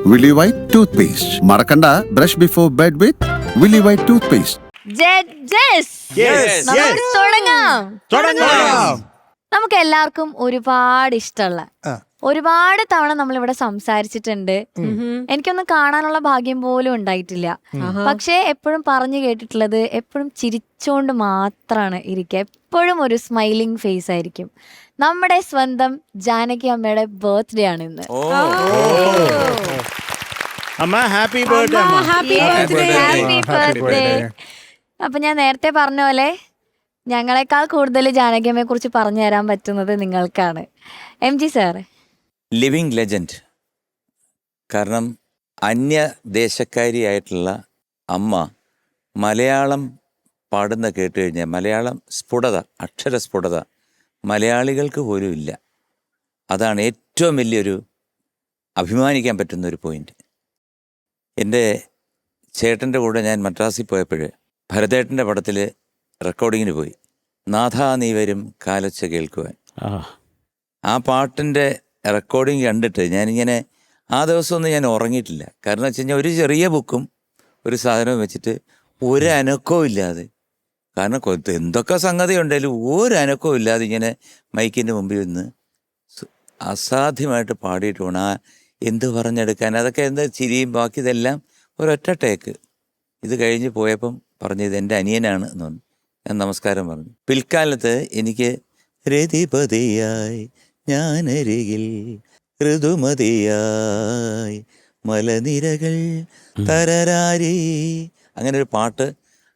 Willy White toothpaste. Marakanda, brush before bed with Willy White toothpaste. നമുക്ക് എല്ലാവർക്കും ഒരുപാട് ഇഷ്ടമുള്ള ഒരുപാട് തവണ നമ്മളിവിടെ സംസാരിച്ചിട്ടുണ്ട്. എനിക്കൊന്നും കാണാനുള്ള ഭാഗ്യം പോലും ഉണ്ടായിട്ടില്ല. പക്ഷെ എപ്പോഴും പറഞ്ഞു കേട്ടിട്ടുള്ളത് എപ്പോഴും ചിരിച്ചോണ്ട് മാത്രമാണ് ഇരിക്കുക. എപ്പോഴും ഒരു സ്മൈലിംഗ് ഫേസ് ആയിരിക്കും. നമ്മുടെ സ്വന്തം ജാനകി അമ്മയുടെ ബർത്ത്ഡേ ആണ് ഇന്ന്. Happy birthday. അപ്പൊ ഞാൻ നേരത്തെ പറഞ്ഞ പോലെ ഞങ്ങളെക്കാൾ കൂടുതൽ ജാനകിയമ്മയെ കുറിച്ച് പറഞ്ഞു തരാൻ പറ്റുന്നത് നിങ്ങൾക്കാണ്. MG sir living legend. കാരണം അന്യദേശക്കാരിയായിട്ടുള്ള അമ്മ മലയാളം പാടുന്ന കേട്ട് കഴിഞ്ഞാൽ മലയാളം സ്ഫുടത, അക്ഷരസ്ഫുടത മലയാളികൾക്ക് പോലും ഇല്ല. അതാണ് ഏറ്റവും വലിയൊരു അഭിമാനിക്കാൻ പറ്റുന്നൊരു പോയിന്റ്. എൻ്റെ ചേട്ടൻ്റെ കൂടെ ഞാൻ മദ്രാസിൽ പോയപ്പോൾ ഭരതേട്ടൻ്റെ പടത്തിൽ റെക്കോർഡിങ്ങിന് പോയി. നാഥാ നീ വരും കാലൊച്ച കേൾക്കുവാൻ. ആ പാട്ടിൻ്റെ റെക്കോർഡിങ് കണ്ടിട്ട് ഞാനിങ്ങനെ ആ ദിവസമൊന്നും ഞാൻ ഉറങ്ങിയിട്ടില്ല. കാരണം വെച്ച് കഴിഞ്ഞാൽ ഒരു ചെറിയ ബുക്കും ഒരു സാധനവും വെച്ചിട്ട് ഒരു അനക്കവും ഇല്ലാതെ, കാരണം എന്തൊക്കെ സംഗതി ഉണ്ടെങ്കിലും ഒരു അനക്കവും ഇല്ലാതെ ഇങ്ങനെ മൈക്കിൻ്റെ മുമ്പിൽ നിന്ന് അസാധ്യമായിട്ട് പാടിയിട്ട് വേണം ആ എന്ത് പറഞ്ഞെടുക്കാൻ. അതൊക്കെ എന്താ ചിരിയും ബാക്കി ഇതെല്ലാം ഒരൊറ്റ ടേക്ക്. ഇത് കഴിഞ്ഞ് പോയപ്പം പറഞ്ഞത് എൻ്റെ അനിയനാണ് എന്ന് പറഞ്ഞു. ഞാൻ നമസ്കാരം പറഞ്ഞു. പിൽക്കാലത്ത് എനിക്ക് രതിപതിയായി ഞാനരികിൽ ഋതുമതിയായി മലനിരകൾ തരരാരി, അങ്ങനെ ഒരു പാട്ട്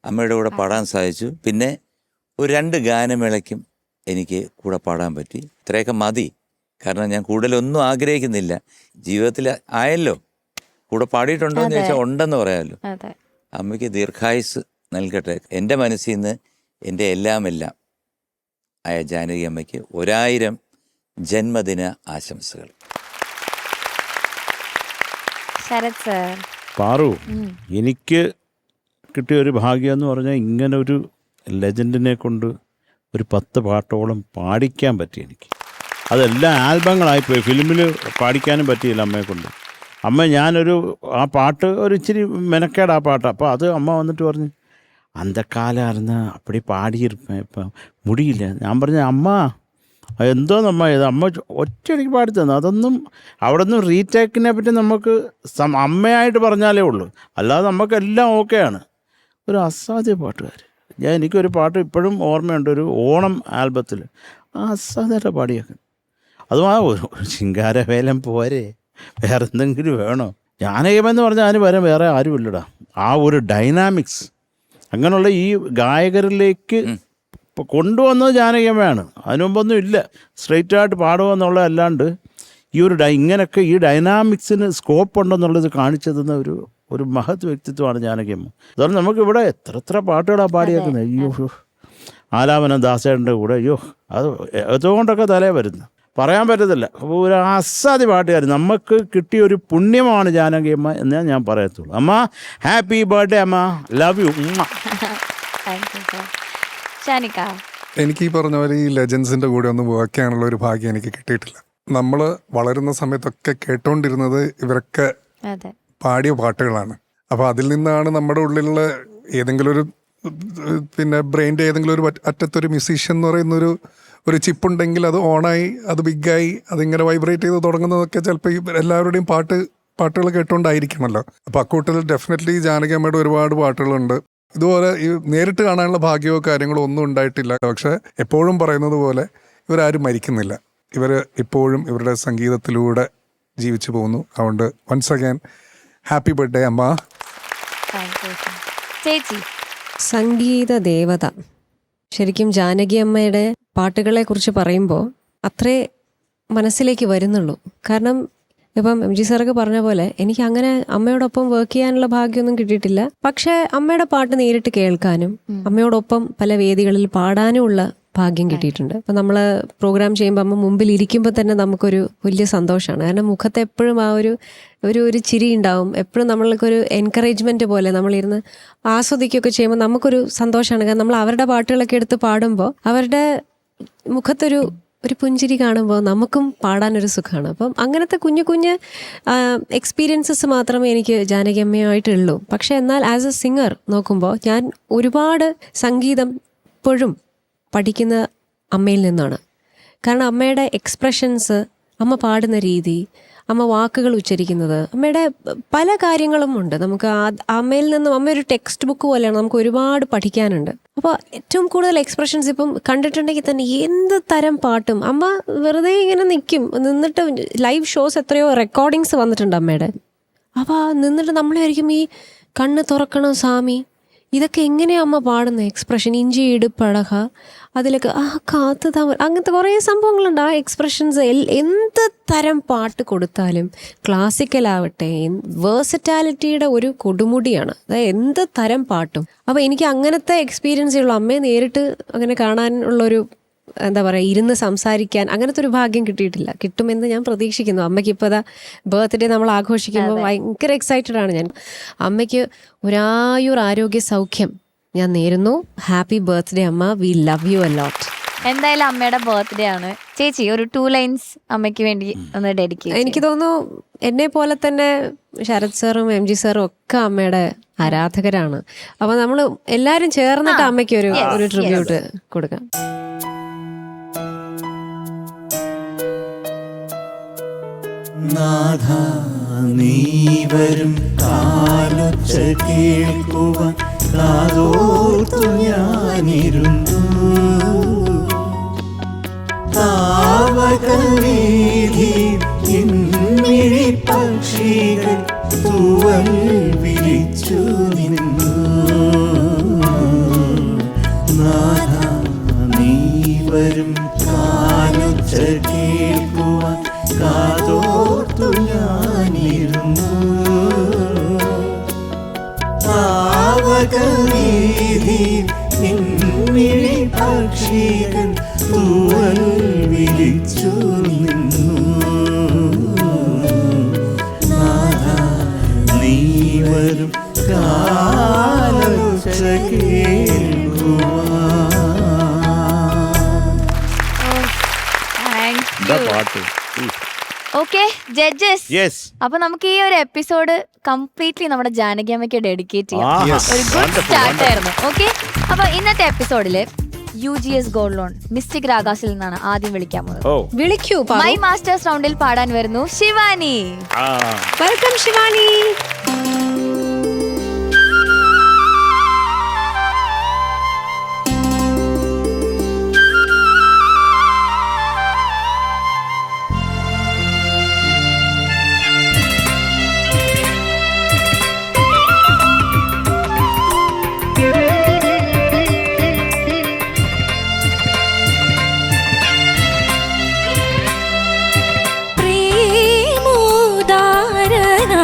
അമ്മയുടെ കൂടെ പാടാൻ സാധിച്ചു. പിന്നെ ഒരു 2 ഗാനമേളയ്ക്കും എനിക്ക് കൂടെ പാടാൻ പറ്റി. ഇത്രയൊക്കെ മതി. കാരണം ഞാൻ കൂടുതലൊന്നും ആഗ്രഹിക്കുന്നില്ല. ജീവിതത്തിൽ ആയല്ലോ. കൂടെ പാടിയിട്ടുണ്ടോ എന്ന് ചോദിച്ചാൽ ഉണ്ടെന്ന് പറയാമല്ലോ. അമ്മയ്ക്ക് ദീർഘായുസ് നൽകട്ടെ. എൻ്റെ മനസ്സിൽ നിന്ന് എൻ്റെ എല്ലാം ആയ ജാനകി അമ്മയ്ക്ക് 1000 ജന്മദിന ആശംസകൾ. പാറു, എനിക്ക് കിട്ടിയൊരു ഭാഗ്യം എന്ന് പറഞ്ഞാൽ ഇങ്ങനെ ഒരു ലെജൻഡിനെ കൊണ്ട് ഒരു 10 പാട്ടോളം പാടിക്കാൻ പറ്റി എനിക്ക്. അതെല്ലാം ആൽബങ്ങളായിപ്പോയി. ഫിലിമിൽ പാടിക്കാനും പറ്റിയില്ല അമ്മയെ കൊണ്ട്. ആ പാട്ട് ഒരു ഇച്ചിരി മെനക്കേട് ആ പാട്ട്. അപ്പോൾ അത് അമ്മ വന്നിട്ട് പറഞ്ഞു, അന്ത കാലായിരുന്ന അപ്പടി പാടിയിരുപ്പേൻ, ഇപ്പം മുടിയില്ല. ഞാൻ പറഞ്ഞു, അമ്മ എന്തോന്നമ്മ ഇത്? അമ്മ ഒറ്റയടിക്ക് പാടിത്തന്നു. അതൊന്നും അവിടെ നിന്ന് റീടേക്കിനെ പറ്റി നമുക്ക് അമ്മയായിട്ട് പറഞ്ഞാലേ ഉള്ളൂ. അല്ലാതെ നമുക്കെല്ലാം ഓക്കെയാണ്. ഒരു അസാധ്യ പാട്ടുകാർ. എനിക്കൊരു പാട്ട് ഇപ്പോഴും ഓർമ്മയുണ്ട്. ഒരു ഓണം ആൽബത്തിൽ അസാധ്യമായിട്ട് പാടിയൊക്കെ. അതും ആ ഒരു ശിങ്കാരവേലം പോരെ, വേറെ എന്തെങ്കിലും വേണോ? ജാനകിയമ്മയെന്ന് പറഞ്ഞാൽ അതിന് വരെ വേറെ ആരുമില്ലടാ. ആ ഒരു ഡൈനാമിക്സ് അങ്ങനെയുള്ള ഈ ഗായകരിലേക്ക് കൊണ്ടുവന്നത് ജാനകിയമ്മയാണ്. അതിനു മുമ്പൊന്നും ഇല്ല. സ്ട്രെയിറ്റായിട്ട് പാടുമെന്നുള്ള അല്ലാണ്ട് ഈ ഒരു ഇങ്ങനെയൊക്കെ ഈ ഡൈനാമിക്സിന് സ്കോപ്പ് ഉണ്ടെന്നുള്ളത് കാണിച്ചു തന്ന ഒരു മഹത് വ്യക്തിത്വമാണ് ജാനകിയമ്മ. അതുകൊണ്ട് നമുക്കിവിടെ എത്ര പാട്ടുകളാണ് പാടിയേക്കുന്നത്. അയ്യോ, ആലാപനം ദാസേട്ടൻ്റെ കൂടെ, അയ്യോ അത് അതുകൊണ്ടൊക്കെ തലേ വരുന്നു, പറയാൻ പറ്റത്തില്ല. ഒരു അസാധ്യ പാട്ടുകാർ. നമുക്ക് കിട്ടിയൊരു പുണ്യമാണ് ജാനകിയമ്മ എന്നേ ഞാൻ പറയത്തുള്ളൂ. അമ്മ ഹാപ്പി ബർത്ത്ഡേ അമ്മ, ലവ് യു. എനിക്ക് ഈ പറഞ്ഞ പോലെ ഈ ലെജൻസിൻ്റെ കൂടെ ഒന്നും വർക്ക് ചെയ്യാനുള്ള ഒരു ഭാഗ്യം എനിക്ക് കിട്ടിയിട്ടില്ല. നമ്മൾ വളരുന്ന സമയത്തൊക്കെ കേട്ടോണ്ടിരുന്നത് ഇവരൊക്കെ പാടിയ പാട്ടുകളാണ്. അപ്പോൾ അതിൽ നിന്നാണ് നമ്മുടെ ഉള്ളിലുള്ള ഏതെങ്കിലും ഒരു ബ്രെയിൻ്റെ ഏതെങ്കിലും ഒരു അറ്റത്തൊരു മ്യൂസീഷ്യൻ എന്ന് പറയുന്നൊരു ചിപ്പുണ്ടെങ്കിൽ അത് ഓണായി, അത് ബിഗായി, അതിങ്ങനെ വൈബ്രേറ്റ് ചെയ്ത് തുടങ്ങുന്നതൊക്കെ ചിലപ്പോൾ ഈ എല്ലാവരുടെയും പാട്ടുകൾ കേട്ടുകൊണ്ടായിരിക്കണമല്ലോ. അപ്പോൾ അക്കൂട്ടത്തിൽ ഡെഫിനറ്റ്ലി ജാനകി അമ്മയുടെ ഒരുപാട് പാട്ടുകളുണ്ട്. ഇതുപോലെ ഈ നേരിട്ട് കാണാനുള്ള ഭാഗ്യമോ കാര്യങ്ങളോ ഒന്നും ഉണ്ടായിട്ടില്ല. പക്ഷെ എപ്പോഴും പറയുന്നത് പോലെ ഇവരാരും മരിക്കുന്നില്ല. ഇവർ ഇപ്പോഴും ഇവരുടെ സംഗീതത്തിലൂടെ ജീവിച്ചു പോകുന്നു. അതുകൊണ്ട് വൺസ് അഗൈൻ ഹാപ്പി ബർത്ത്ഡേ അമ്മ. സംഗീത ദേവത. ശരിക്കും ജാനകി അമ്മയുടെ പാട്ടുകളെ കുറിച്ച് പറയുമ്പോൾ അത്രേ മനസ്സിലേക്ക് വരുന്നുള്ളൂ. കാരണം ഇപ്പം MG സാറൊക്കെ പറഞ്ഞ പോലെ എനിക്ക് അങ്ങനെ അമ്മയോടൊപ്പം വർക്ക് ചെയ്യാനുള്ള ഭാഗ്യമൊന്നും കിട്ടിയിട്ടില്ല. പക്ഷെ അമ്മയുടെ പാട്ട് നേരിട്ട് കേൾക്കാനും അമ്മയോടൊപ്പം പല വേദികളിൽ പാടാനും ഉള്ള ഭാഗ്യം കിട്ടിയിട്ടുണ്ട്. അപ്പം നമ്മൾ പ്രോഗ്രാം ചെയ്യുമ്പോൾ അമ്മ മുമ്പിൽ ഇരിക്കുമ്പോൾ തന്നെ നമുക്കൊരു വലിയ സന്തോഷമാണ്. കാരണം മുഖത്ത് എപ്പോഴും ആ ഒരു ചിരി ഉണ്ടാവും. എപ്പോഴും നമ്മൾക്കൊരു എൻകറേജ്മെൻറ്റ് പോലെ നമ്മളിരുന്ന് ആസ്വദിക്കുകയൊക്കെ ചെയ്യുമ്പോൾ നമുക്കൊരു സന്തോഷമാണ്. കാരണം നമ്മൾ അവരുടെ പാട്ടുകളൊക്കെ എടുത്ത് പാടുമ്പോൾ അവരുടെ മുഖത്തൊരു ഒരു പുഞ്ചിരി കാണുമ്പോൾ നമുക്കും പാടാനൊരു സുഖമാണ്. അപ്പം അങ്ങനത്തെ കുഞ്ഞു കുഞ്ഞ് എക്സ്പീരിയൻസസ് മാത്രമേ എനിക്ക് ജാനകി അമ്മയുമായിട്ടുള്ളൂ. പക്ഷെ എന്നാൽ ആസ് എ സിംഗർ നോക്കുമ്പോൾ ഞാൻ ഒരുപാട് സംഗീതം ഇപ്പോഴും പഠിക്കുന്ന അമ്മയിൽ നിന്നാണ്. കാരണം അമ്മയുടെ എക്സ്പ്രഷൻസ്, അമ്മ പാടുന്ന രീതി, അമ്മ വാക്കുകൾ ഉച്ചരിക്കുന്നത്, അമ്മയുടെ പല കാര്യങ്ങളും ഉണ്ട്. നമുക്ക് അമ്മയിൽ നിന്നും, അമ്മ ഒരു ടെക്സ്റ്റ് ബുക്ക് പോലെയാണ്, നമുക്ക് ഒരുപാട് പഠിക്കാനുണ്ട്. അപ്പോൾ ഏറ്റവും കൂടുതൽ എക്സ്പ്രഷൻസ് ഇപ്പം കണ്ടിട്ടുണ്ടെങ്കിൽ തന്നെ എന്ത് തരം പാട്ടും അമ്മ വെറുതെ ഇങ്ങനെ നിന്നിട്ട് ലൈവ് ഷോസ് എത്രയോ റെക്കോർഡിങ്സ് വന്നിട്ടുണ്ട് അമ്മയുടെ. അപ്പോൾ നിന്നിട്ട് നമ്മളായിരിക്കും ഈ കണ്ണ് തുറക്കണം സ്വാമി, ഇതൊക്കെ എങ്ങനെയാണ് അമ്മ പാടുന്നത്? എക്സ്പ്രഷൻ, ഇഞ്ചി ഇടുപ്പഴക, അതിലൊക്കെ കാത്ത് താമര, അങ്ങനത്തെ കുറേ സംഭവങ്ങളുണ്ട്. ആ എക്സ്പ്രഷൻസ് എന്ത് തരം പാട്ട് കൊടുത്താലും, ക്ലാസിക്കലാവട്ടെ, വേഴ്സറ്റാലിറ്റിയുടെ ഒരു കൊടുമുടിയാണ്. അതായത് എന്ത് തരം പാട്ടും. അപ്പോൾ എനിക്ക് അങ്ങനത്തെ എക്സ്പീരിയൻസേ ഉള്ളൂ. അമ്മയെ നേരിട്ട് അങ്ങനെ കാണാനുള്ളൊരു, എന്താ പറയുക, ഇരുന്ന് സംസാരിക്കാൻ അങ്ങനത്തെ ഒരു ഭാഗ്യം കിട്ടിയിട്ടില്ല. കിട്ടുമെന്ന് ഞാൻ പ്രതീക്ഷിക്കുന്നു. അമ്മയ്ക്ക് ഇപ്പോൾ ബർത്ത്ഡേ നമ്മൾ ആഘോഷിക്കുമ്പോൾ ഭയങ്കര എക്സൈറ്റഡ് ആണ് ഞാൻ. അമ്മയ്ക്ക് ഒരായൂർ ആരോഗ്യ സൗഖ്യം ഞാൻ നേരുന്നു. ഹാപ്പി ബർത്ത്ഡേ അമ്മ, we love you a lot. എന്തായാലും അമ്മയുടെ ബർത്ത്ഡേ ആണ്. ചേച്ചി ഒരു 2 ലൈൻസ് അമ്മയ്ക്ക് വേണ്ടി ഒന്ന് ഡെഡിക്കേറ്റ്. എനിക്ക് തോന്നുന്നു എന്നെ പോലെ തന്നെ ശരത് സാറും MG സാറും ഒക്കെ അമ്മയുടെ ആരാധകരാണ്. അപ്പോൾ നമ്മൾ എല്ലാവരും ചേർന്നിട്ട് അമ്മയ്ക്ക് ഒരു ട്രിബ്യൂട്ട് കൊടുക്കാം. നാഥ നീ വരും കാലൊച്ച കേൾക്കുവാൻ കാതോർത്തു ഞാനിരുന്നു. താവകനീതി മിഴി പക്ഷികൾ തൂവൽ വിളിച്ചു നിന്നു. നാഥ നീ വരും കാലൊച്ച കേൾക്കുവാൻ കാതോർത്തു ഞാനിരുന്നു. താവകനീതി മിഴി പക്ഷികൾ തൂവൽ വിളിച്ചു നിന്നു. നാഥ നീ വരും കാലൊച്ച കേൾക്കുവാൻ. പാട്ട്. Okay judges, yes. അപ്പൊ നമുക്ക് ഈ ഒരു എപ്പിസോഡ് കംപ്ലീറ്റ്ലി നമ്മുടെ ജാനകി അമ്മയ്ക്ക് ഡെഡിക്കേറ്റ് ചെയ്യാം. Yes. ഒരു ഗുഡ് സ്റ്റാർട്ട് ആയിരുന്നു. ഓക്കെ, അപ്പൊ ഇന്നത്തെ എപ്പിസോഡില് UGS ഗോൾഡ് ലോൺ മിസ്റ്റിക് രാഗാസിൽ നിന്നാണ് ആദ്യം വിളിക്കാൻ പോകുന്നത്. വിളിക്കൂ. മൈ മാസ്റ്റേഴ്സ് റൗണ്ടിൽ പാടാൻ വരുന്നു ശിവാനി. വെൽക്കം ശിവാനി. प्रेमोदारना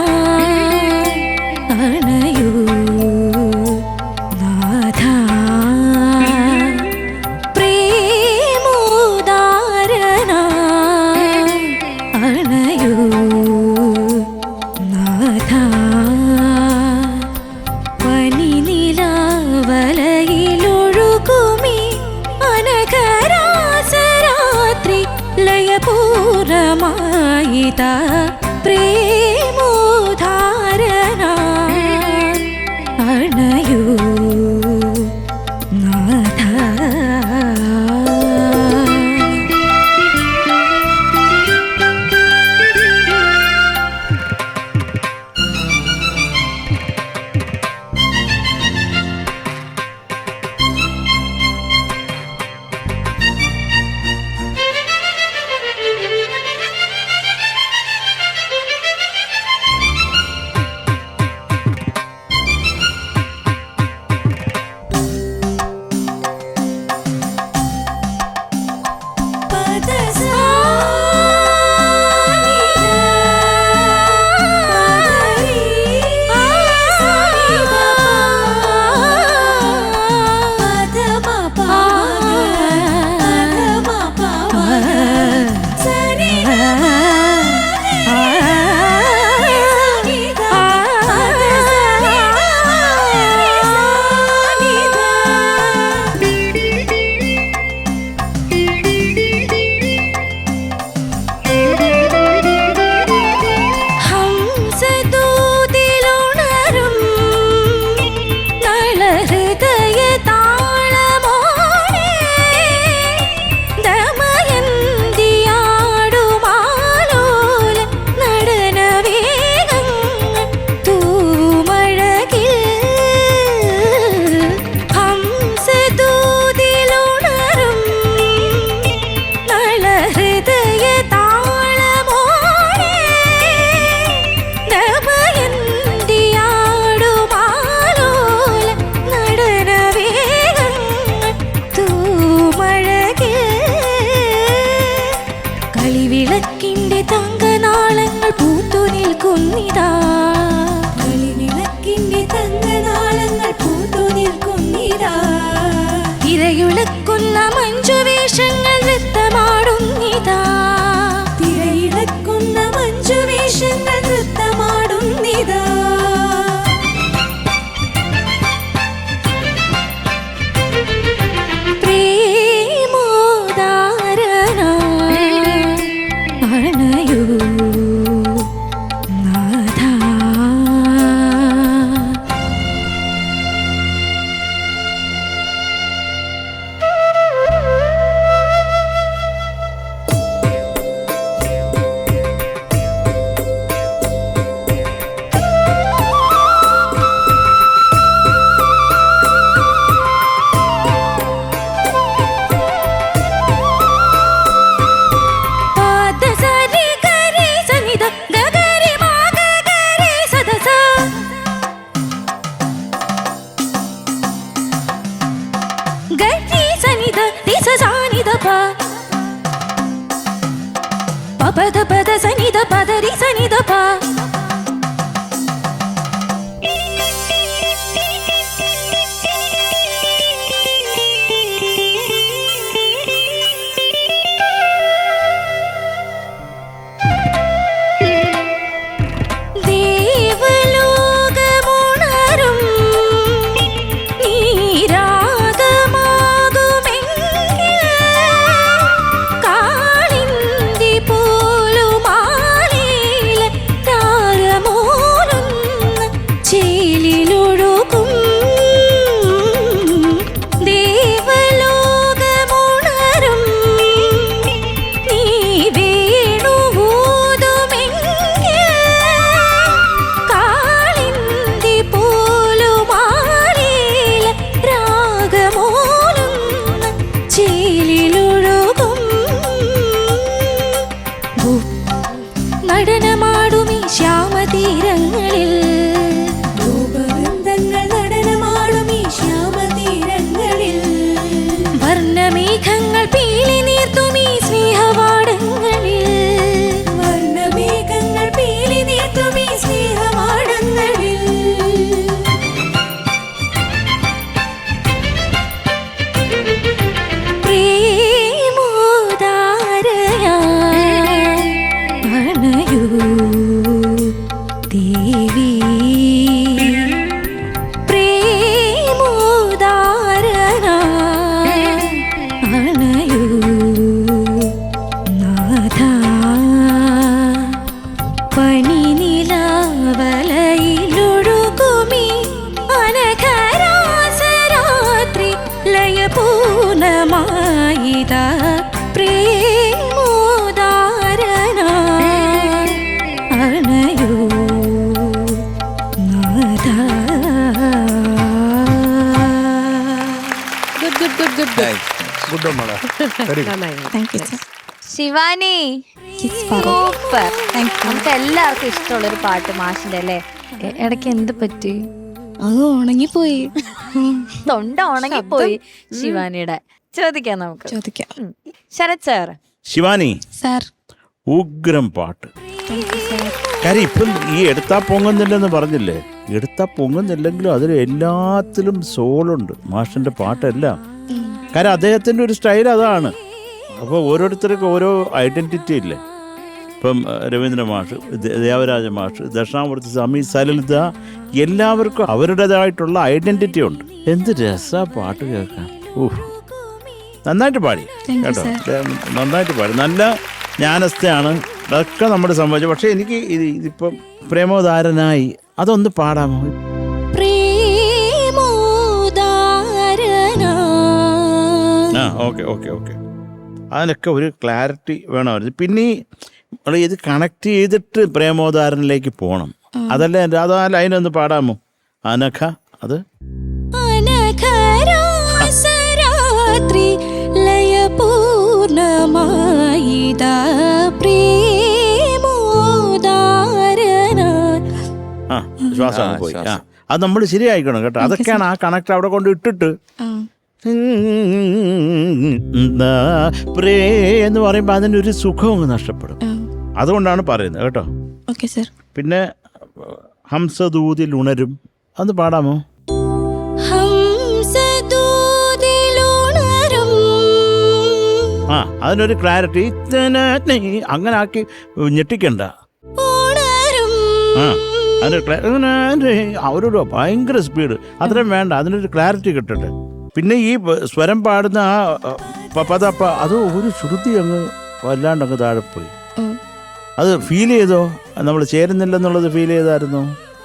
പദ പദ സനിധ പദരി സനിധ പ. നടനമാടുമീ ശ്യാമതീരങ്ങളിൽ, രൂപവൃന്ദങ്ങൾ നടനമാടുമീ ശ്യാമതീരങ്ങളിൽ, വർണ്ണമേഘങ്ങൾ പീലി നീർത്തുമീ സ്നേഹവാടങ്ങളിൽ, വർണ്ണമേഘങ്ങൾ പീലി നീർത്തുമീ സ്നേഹവാടങ്ങളിൽ. ദേവി പ്രേമോദാരണ അണയൂ നാഥ, പനിനിലാവലയിലൊഴുകുമീ അനഘരാസരാത്രി ലയപൂർണമായിത പ്രേമോദാരണ അണയൂ നാഥ. ഗുഡ് മോളെ, very good. Thank you sir. Shivani super. നമുക്ക് എല്ലാവർക്കും ഇഷ്ടമുള്ളൊരു പാട്ട് മാഷിന്റെ അല്ലേ. ഇടയ്ക്ക് എന്ത് പറ്റി? അത് ഉണങ്ങിപ്പോയി, തൊണ്ട ഉണങ്ങിപ്പോയി ശിവാനിയുടെ. ചോദിക്കാം നമുക്ക്. ചോദിക്കാം. ശരത് സാർ. ശിവാനി, സാർ. ഉഗ്രം പാട്ട്. കാര്യം ഇപ്പം ഈ എടുത്താ പൊങ്ങുന്നില്ലെന്ന് പറഞ്ഞില്ലേ, എടുത്താ പൊങ്ങുന്നില്ലെങ്കിലും അതിൽ എല്ലാത്തിലും സോളുണ്ട് മാഷിന്റെ പാട്ടെല്ലാം. കാര്യം അദ്ദേഹത്തിന്റെ ഒരു സ്റ്റൈൽ അതാണ്. അപ്പോൾ ഓരോരുത്തർക്കും ഓരോ ഐഡന്റിറ്റി ഇല്ലേ. ഇപ്പം രവീന്ദ്ര മാഷ്, ദേവരാജ മാഷ്, ദക്ഷിണാമൂർത്തി സ്വാമി, സലലിത, എല്ലാവർക്കും അവരുടേതായിട്ടുള്ള ഐഡന്റിറ്റി ഉണ്ട്. എന്ത് രസാ പാട്ട് കേൾക്കാൻ. നന്നായിട്ട് പാടി കേട്ടോ, നന്നായിട്ട് പാടി. നല്ല ജ്ഞാനസ്ഥയാണ്, അതൊക്കെ നമ്മുടെ സംഭവിച്ചു. പക്ഷെ എനിക്ക് ഇതിപ്പം പ്രേമോദാരനായി അതൊന്ന് പാടാമോ? ആ ഓക്കെ ഓക്കെ ഓക്കെ, അതിനൊക്കെ ഒരു ക്ലാരിറ്റി വേണമായിരുന്നു. പിന്നെ ഇത് കണക്ട് ചെയ്തിട്ട് പ്രേമോദാരനിലേക്ക് പോകണം. അതല്ല അത് ആ ലൈനൊന്ന് പാടാമോ? അനഘ, അത് അനഘരാസരാത്രി ലയപൂർണമായിത പ്രേമോദാരണ. ആ ശ്വാസം പോയി. ആ അത് നമ്മൾ ശരിയായിക്കണം കേട്ടോ. അതൊക്കെയാണ് ആ കണക്ട് അവിടെ കൊണ്ട് ഇട്ടിട്ട് പ്രേ എന്ന് പറയുമ്പോൾ അതിൻ്റെ ഒരു സുഖം അങ്ങ് നഷ്ടപ്പെടും. അതുകൊണ്ടാണ് പറയുന്നത് കേട്ടോ. Okay sir. പിന്നെ ഹംസദൂതിൽ ഉണരും, അത് പാടാമോ? ആ അതിനൊരു ക്ലാരിറ്റി അങ്ങനെ ആക്കി ഞെട്ടിക്കണ്ട. ആ അവരോട് ഭയങ്കര സ്പീഡ് അത്രയും വേണ്ട, അതിനൊരു ക്ലാരിറ്റി കിട്ടട്ടെ. പിന്നെ ഈ സ്വരം പാടുന്ന ആ പദപ്പ അത് ഒരു ശ്രുതി അങ്ങ് വല്ലാണ്ട് അങ്ങ് താഴെ പോയി. അത് ഫീൽ ചെയ്തോ? നമ്മൾ ചേരുന്നില്ലെന്നുള്ളത് ഫീൽ ചെയ്തായിരുന്നോ?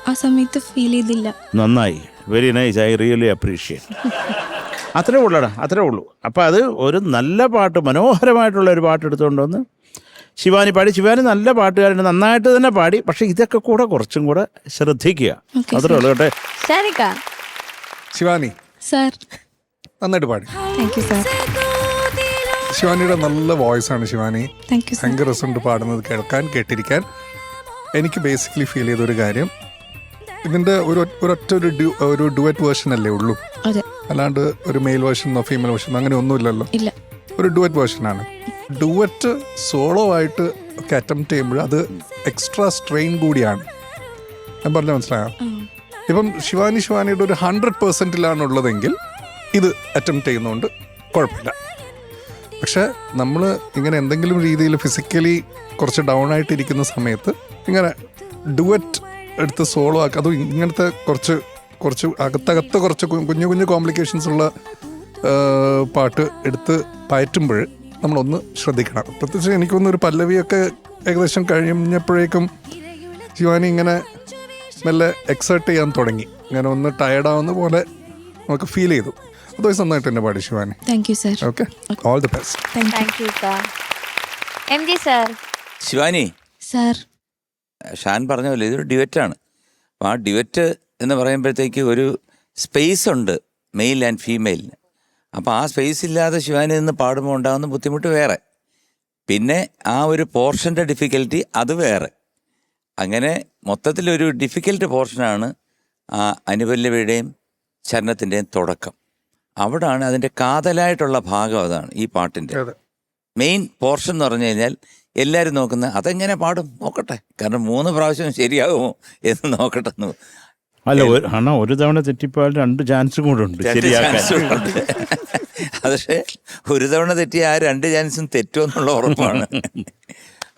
ആ സമയത്ത് ഫീൽ ചെയ്തില്ല. നന്നായി, very nice, I really appreciate. അത്രേ ഉള്ളടാ, അത്രേ ഉള്ളൂ. അപ്പം അത് ഒരു നല്ല പാട്ട്, മനോഹരമായിട്ടുള്ള ഒരു പാട്ട് എടുത്തുകൊണ്ട് വന്ന് ശിവാനി പാടി. ശിവാനി നല്ല പാട്ടുകാരന്, നന്നായിട്ട് തന്നെ പാടി. പക്ഷെ ഇതൊക്കെ കൂടെ കുറച്ചും കൂടെ ശ്രദ്ധിക്കുക, അത്രേ ഉള്ളൂ കേട്ടെ. ശിവാനി സാർ നന്നായിട്ട് പാടി. Thank you sir. ശിവാനിയുടെ നല്ല വോയിസ് ആണ് ശിവാനി. Thank you sir. ഭയങ്കര രസമുണ്ട് പാടുന്നത് കേൾക്കാൻ, കേട്ടിരിക്കാൻ. എനിക്ക് ബേസിക്കലി ഫീൽ ചെയ്തൊരു കാര്യം, ഇതിൻ്റെ ഒരൊറ്റ ഒരു ഡുവറ്റ് വേർഷൻ അല്ലേ ഉള്ളൂ, അതെ. അല്ലാണ്ട് ഒരു മെയിൽ വേർഷനോ ഫീമെയിൽ വേർഷനോ അങ്ങനെ ഒന്നുമില്ലല്ലോ. ഇല്ല, ഒരു ഡുവറ്റ് വേർഷനാണ്. ഡുവറ്റ് സോളോ ആയിട്ട് ഒക്കെ അറ്റംപ്റ്റ് ചെയ്യുമ്പോൾ അത് എക്സ്ട്രാ സ്ട്രെയിൻ കൂടിയാണ്. ഞാൻ പറഞ്ഞ മനസ്സിലായോ? ഇപ്പം ശിവാനിയുടെ ഒരു 100% ഉള്ളതെങ്കിൽ ഇത് അറ്റംപ്റ്റ് ചെയ്യുന്നതുകൊണ്ട് കുഴപ്പമില്ല. പക്ഷെ നമ്മൾ ഇങ്ങനെ എന്തെങ്കിലും രീതിയിൽ ഫിസിക്കലി കുറച്ച് ഡൗൺ ആയിട്ടിരിക്കുന്ന സമയത്ത് ഇങ്ങനെ ഡുവറ്റ് എടുത്ത് സോളോ ആക്കുക, അതും ഇങ്ങനത്തെ കുറച്ച് അകത്തകത്ത് കുറച്ച് കുഞ്ഞു കുഞ്ഞു കോംപ്ലിക്കേഷൻസ് ഉള്ള പാട്ട് എടുത്ത് പയറ്റുമ്പോൾ നമ്മളൊന്ന് ശ്രദ്ധിക്കണം. പ്രത്യേകിച്ച് എനിക്കൊന്നൊരു പല്ലവിയൊക്കെ ഏകദേശം കഴിഞ്ഞപ്പോഴേക്കും ശിവാനി ഇങ്ങനെ മെല്ലെ എക്സേർട്ട് ചെയ്യാൻ തുടങ്ങി, ഇങ്ങനെ ഒന്ന് ടയർഡാവുന്ന പോലെ നമുക്ക് ഫീൽ ചെയ്തു. അത് നന്നായിട്ട് തന്നെ പാടി Shivani. Thank you sir. Okay, all the best. Thank you MG sir. Shivani, sir. Shan പറഞ്ഞ പോലെ ഇതൊരു ഡിവറ്റാണ്. അപ്പോൾ ആ ഡിവറ്റ് എന്ന് പറയുമ്പോഴത്തേക്ക് ഒരു സ്പേസ് ഉണ്ട് മെയിൽ ആൻഡ് ഫീമെയിലിന്. അപ്പോൾ ആ സ്പേസ് ഇല്ലാതെ ശിവാനി നിന്ന് പാടുമ്പോൾ ഉണ്ടാകുന്ന ബുദ്ധിമുട്ട് വേറെ, പിന്നെ ആ ഒരു പോർഷൻ്റെ ഡിഫിക്കൽറ്റി അത് വേറെ. അങ്ങനെ മൊത്തത്തിലൊരു ഡിഫിക്കൽട്ട് പോർഷനാണ് ആ അനുപല്ലവിയുടെയും ചരണത്തിൻ്റെയും തുടക്കം. അവിടാണ് അതിൻ്റെ കാതലായിട്ടുള്ള ഭാഗം. അതാണ് ഈ പാട്ടിൻ്റെ മെയിൻ പോർഷൻ എന്ന് പറഞ്ഞു കഴിഞ്ഞാൽ എല്ലാവരും നോക്കുന്ന അതെങ്ങനെ പാടും നോക്കട്ടെ, കാരണം 3 പ്രാവശ്യം ശരിയാകുമോ എന്ന് നോക്കട്ടെ. അല്ല, ഒരു തവണ തെറ്റിപ്പോയാൽ 2 ചാൻസും കൂടെ ഉണ്ട് ശരിയാക്കാൻ. പക്ഷേ ഒരു തവണ തെറ്റിയ ആ 2 ചാൻസും തെറ്റുമെന്നുള്ള ഉറപ്പാണ്.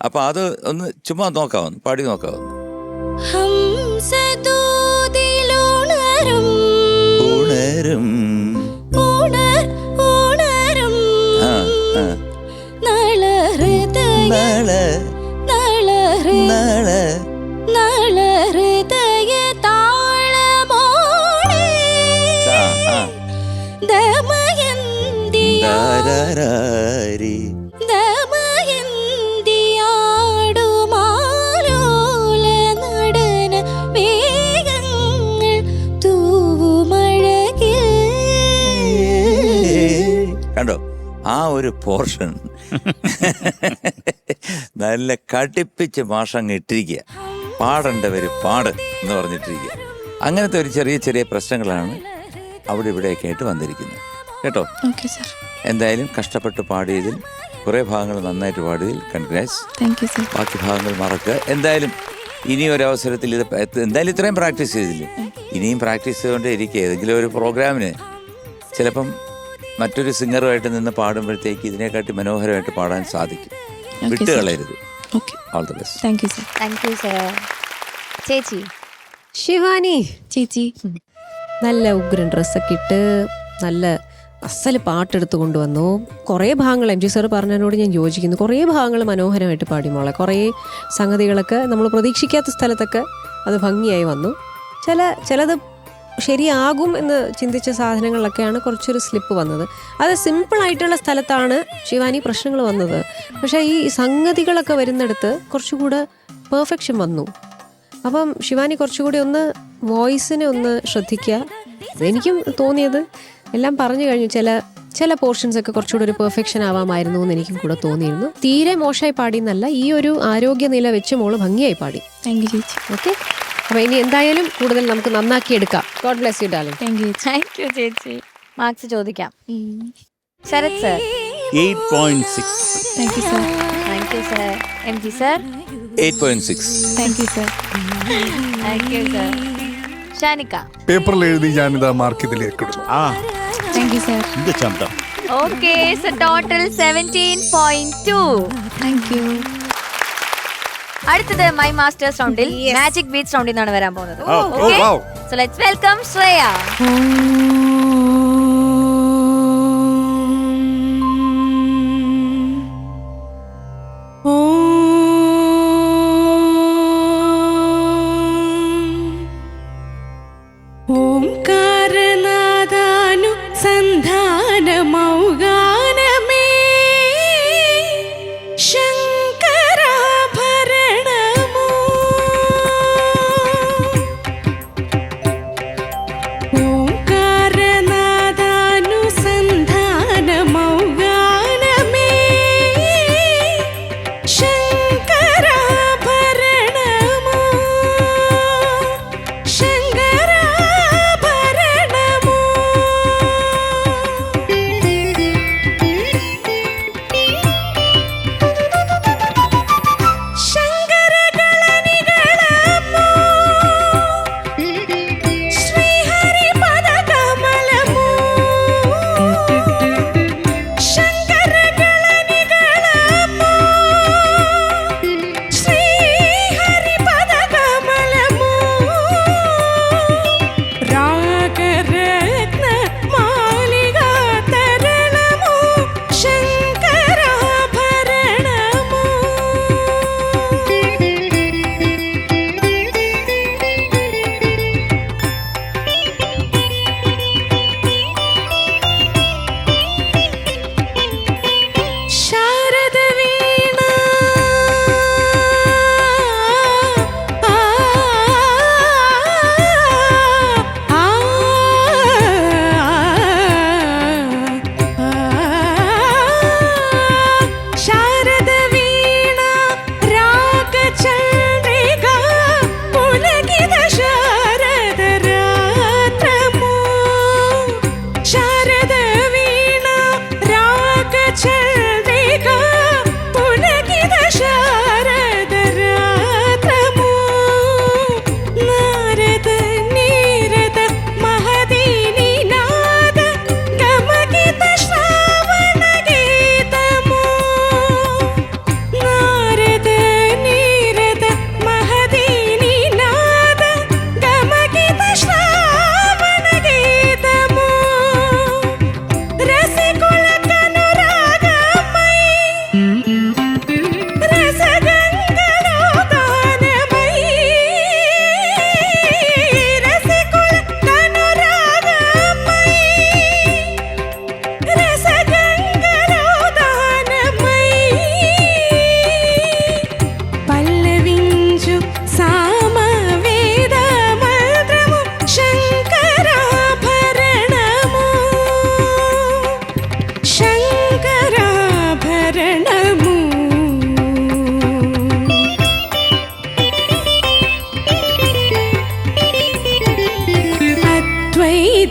അപ്പൊ അത് ഒന്ന് ചുമ്മാ നോക്കാവുന്നു, പാടി നോക്കാവുന്നു. ഉണരും കണ്ടോ ആ ഒരു പോർഷൻ നല്ല കടുപ്പിച്ച് മാഷങ്ങ് ഇട്ടിരിക്കുക. പാടേണ്ടവർ പാട് എന്ന് പറഞ്ഞിട്ടിരിക്കുക. അങ്ങനത്തെ ഒരു ചെറിയ ചെറിയ പ്രശ്നങ്ങളാണ് അവിടെ ഇവിടെയൊക്കെ ആയിട്ട് വന്നിരിക്കുന്നത് കേട്ടോ. എന്തായാലും കഷ്ടപ്പെട്ട് പാടിയതിൽ കുറേ ഭാഗങ്ങൾ നന്നായിട്ട് പാടിയതിൽ കൺഗ്രാറ്റ്സ്. ബാക്കി ഭാഗങ്ങൾ മറക്കുക. എന്തായാലും ഇനി ഒരവസരത്തിൽ ഇത് എന്തായാലും ഇത്രയും പ്രാക്ടീസ് ചെയ്തില്ലേ, ഇനിയും പ്രാക്ടീസ് ചെയ്തുകൊണ്ടേ ഇരിക്കുക. ഏതെങ്കിലും ഒരു പ്രോഗ്രാമിന് ചിലപ്പം മറ്റൊരു സിംഗറുമായിട്ട് നിന്ന് പാടുമ്പോഴത്തേക്ക് ഇതിനെക്കാട്ടി മനോഹരമായിട്ട് പാടാൻ സാധിക്കും. വിട്ടുകളയരുത്. All the best. Thank you sir. Thank you sir. ചേച്ചി ശിവാനി ചേച്ചി നല്ല ഉഗ്രൻ ഡ്രസ്സൊക്കെ ഇട്ട് നല്ല അസല് പാട്ടെടുത്ത് കൊണ്ടുവന്നു. കുറേ ഭാഗങ്ങൾ MG സാർ പറഞ്ഞതിനോട് ഞാൻ യോജിക്കുന്നു. കുറേ ഭാഗങ്ങൾ മനോഹരമായിട്ട് പാടി മോളെ. കുറേ സംഗതികളൊക്കെ നമ്മൾ പ്രതീക്ഷിക്കാത്ത സ്ഥലത്തൊക്കെ അത് ഭംഗിയായി വന്നു. ചിലത് ശരിയാകും എന്ന് ചിന്തിച്ച സാധനങ്ങളിലൊക്കെയാണ് കുറച്ചൊരു സ്ലിപ്പ് വന്നത്. അത് സിമ്പിളായിട്ടുള്ള സ്ഥലത്താണ് ശിവാനി പ്രശ്നങ്ങൾ വന്നത്. പക്ഷേ ഈ സംഗതികളൊക്കെ വരുന്നിടത്ത് കുറച്ചുകൂടെ പെർഫെക്ഷൻ വന്നു. അപ്പം ശിവാനി കുറച്ചുകൂടി ഒന്ന് വോയിസിനെ ഒന്ന് ശ്രദ്ധിക്കുക. എനിക്കും തോന്നിയത് എല്ലാം പറഞ്ഞു കഴിഞ്ഞു. ചില പോർഷൻസ് ഒക്കെ കുറച്ചുകൂടി ഒരു പെർഫെക്ഷൻ ആവാമായിരുന്നു എന്ന് എനിക്കും കൂടെ തോന്നിയിരുന്നു. തീരെ മോശമായി പാടിയെന്നല്ല, ഈ ഒരു ആരോഗ്യനില വെച്ച് മോള് ഭംഗിയായി പാടി. താങ്ക് യു ചേച്ചി. ഓക്കെ, അപ്പൊ ഇനി എന്തായാലും കൂടുതൽ നമുക്ക് നന്നാക്കി എടുക്കാം. God bless you darling. Thank you. Thank you ചേച്ചി. മാർക്സ് ചോദിക്കാം. Sharath sir 8.6. Thank you sir. Thank you sir. MG sir 8.6. Thank you sir. Thank you sir. Shanikka പേപ്പറിൽ എഴുതി ഞാനിതാ മാർക്ക് ഇതിലേക്ക് ഇടുന്നു. Thank you sir. ഇത് ചന്തം. Okay, so total 17.2. Thank you. അടുത്തത് മൈ മാസ്റ്റേഴ്സ് റൗണ്ടിൽ മാജിക് ബീറ്റ്സ് റൗണ്ടിൽ നിന്നാണ് വരാൻ പോകുന്നത്. Oh, wow. So let's welcome Shreya. ഓംകാരനാദാനു സന്ധാനമൗഗാനമേ ശങ്കരാഭരണമോ ഓംകാര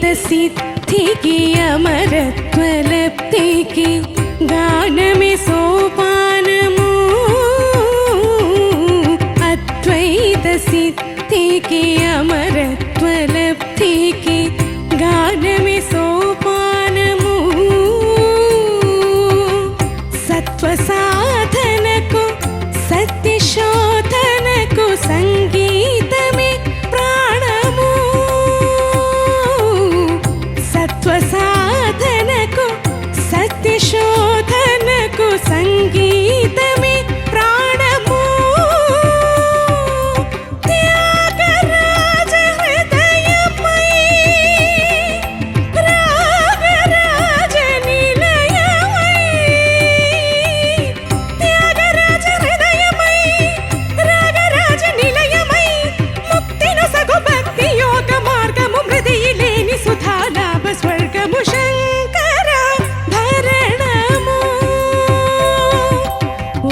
सिद्धिकी अमरत्वलब्धिकी गानमे सोपानमु अद्वैत सिद्धिकी अमरत्वलब्धिकी गानमे सोपानमु सत्वसाधनको सत्यशोधनको संगीतमे प्राणमु सत्वसाधनको सत्यशोधनको संगीतमे प्राणमु त्यागराज हृदयमयी रागराज निलयमयी त्यागराज हृदयमयी रागराज निलयमयी मुक्तिनु सगु भक्ति योग मार्गमु मृदिलेनि सुधालाभ स्वर्गमु शंकर भरणमु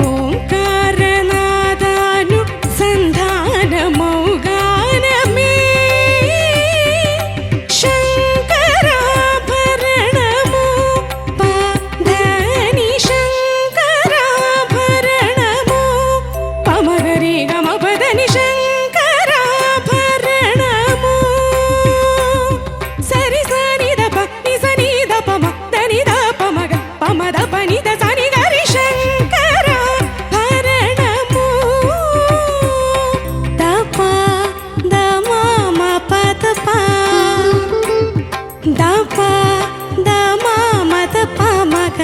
ओंकारनादानु संधानमौ गानमे शङ्कराभरणमु पादानि शङ्कराभरणमु पमगरि गमपदनि शङ्कराभरणमु सरि सनि दप नि सनि दप म దని దప మగ పమ దప ని ద సని గరి శంకరాభరణము దప ద మ మ ప ద ప దప ద మ మ ద ప మగ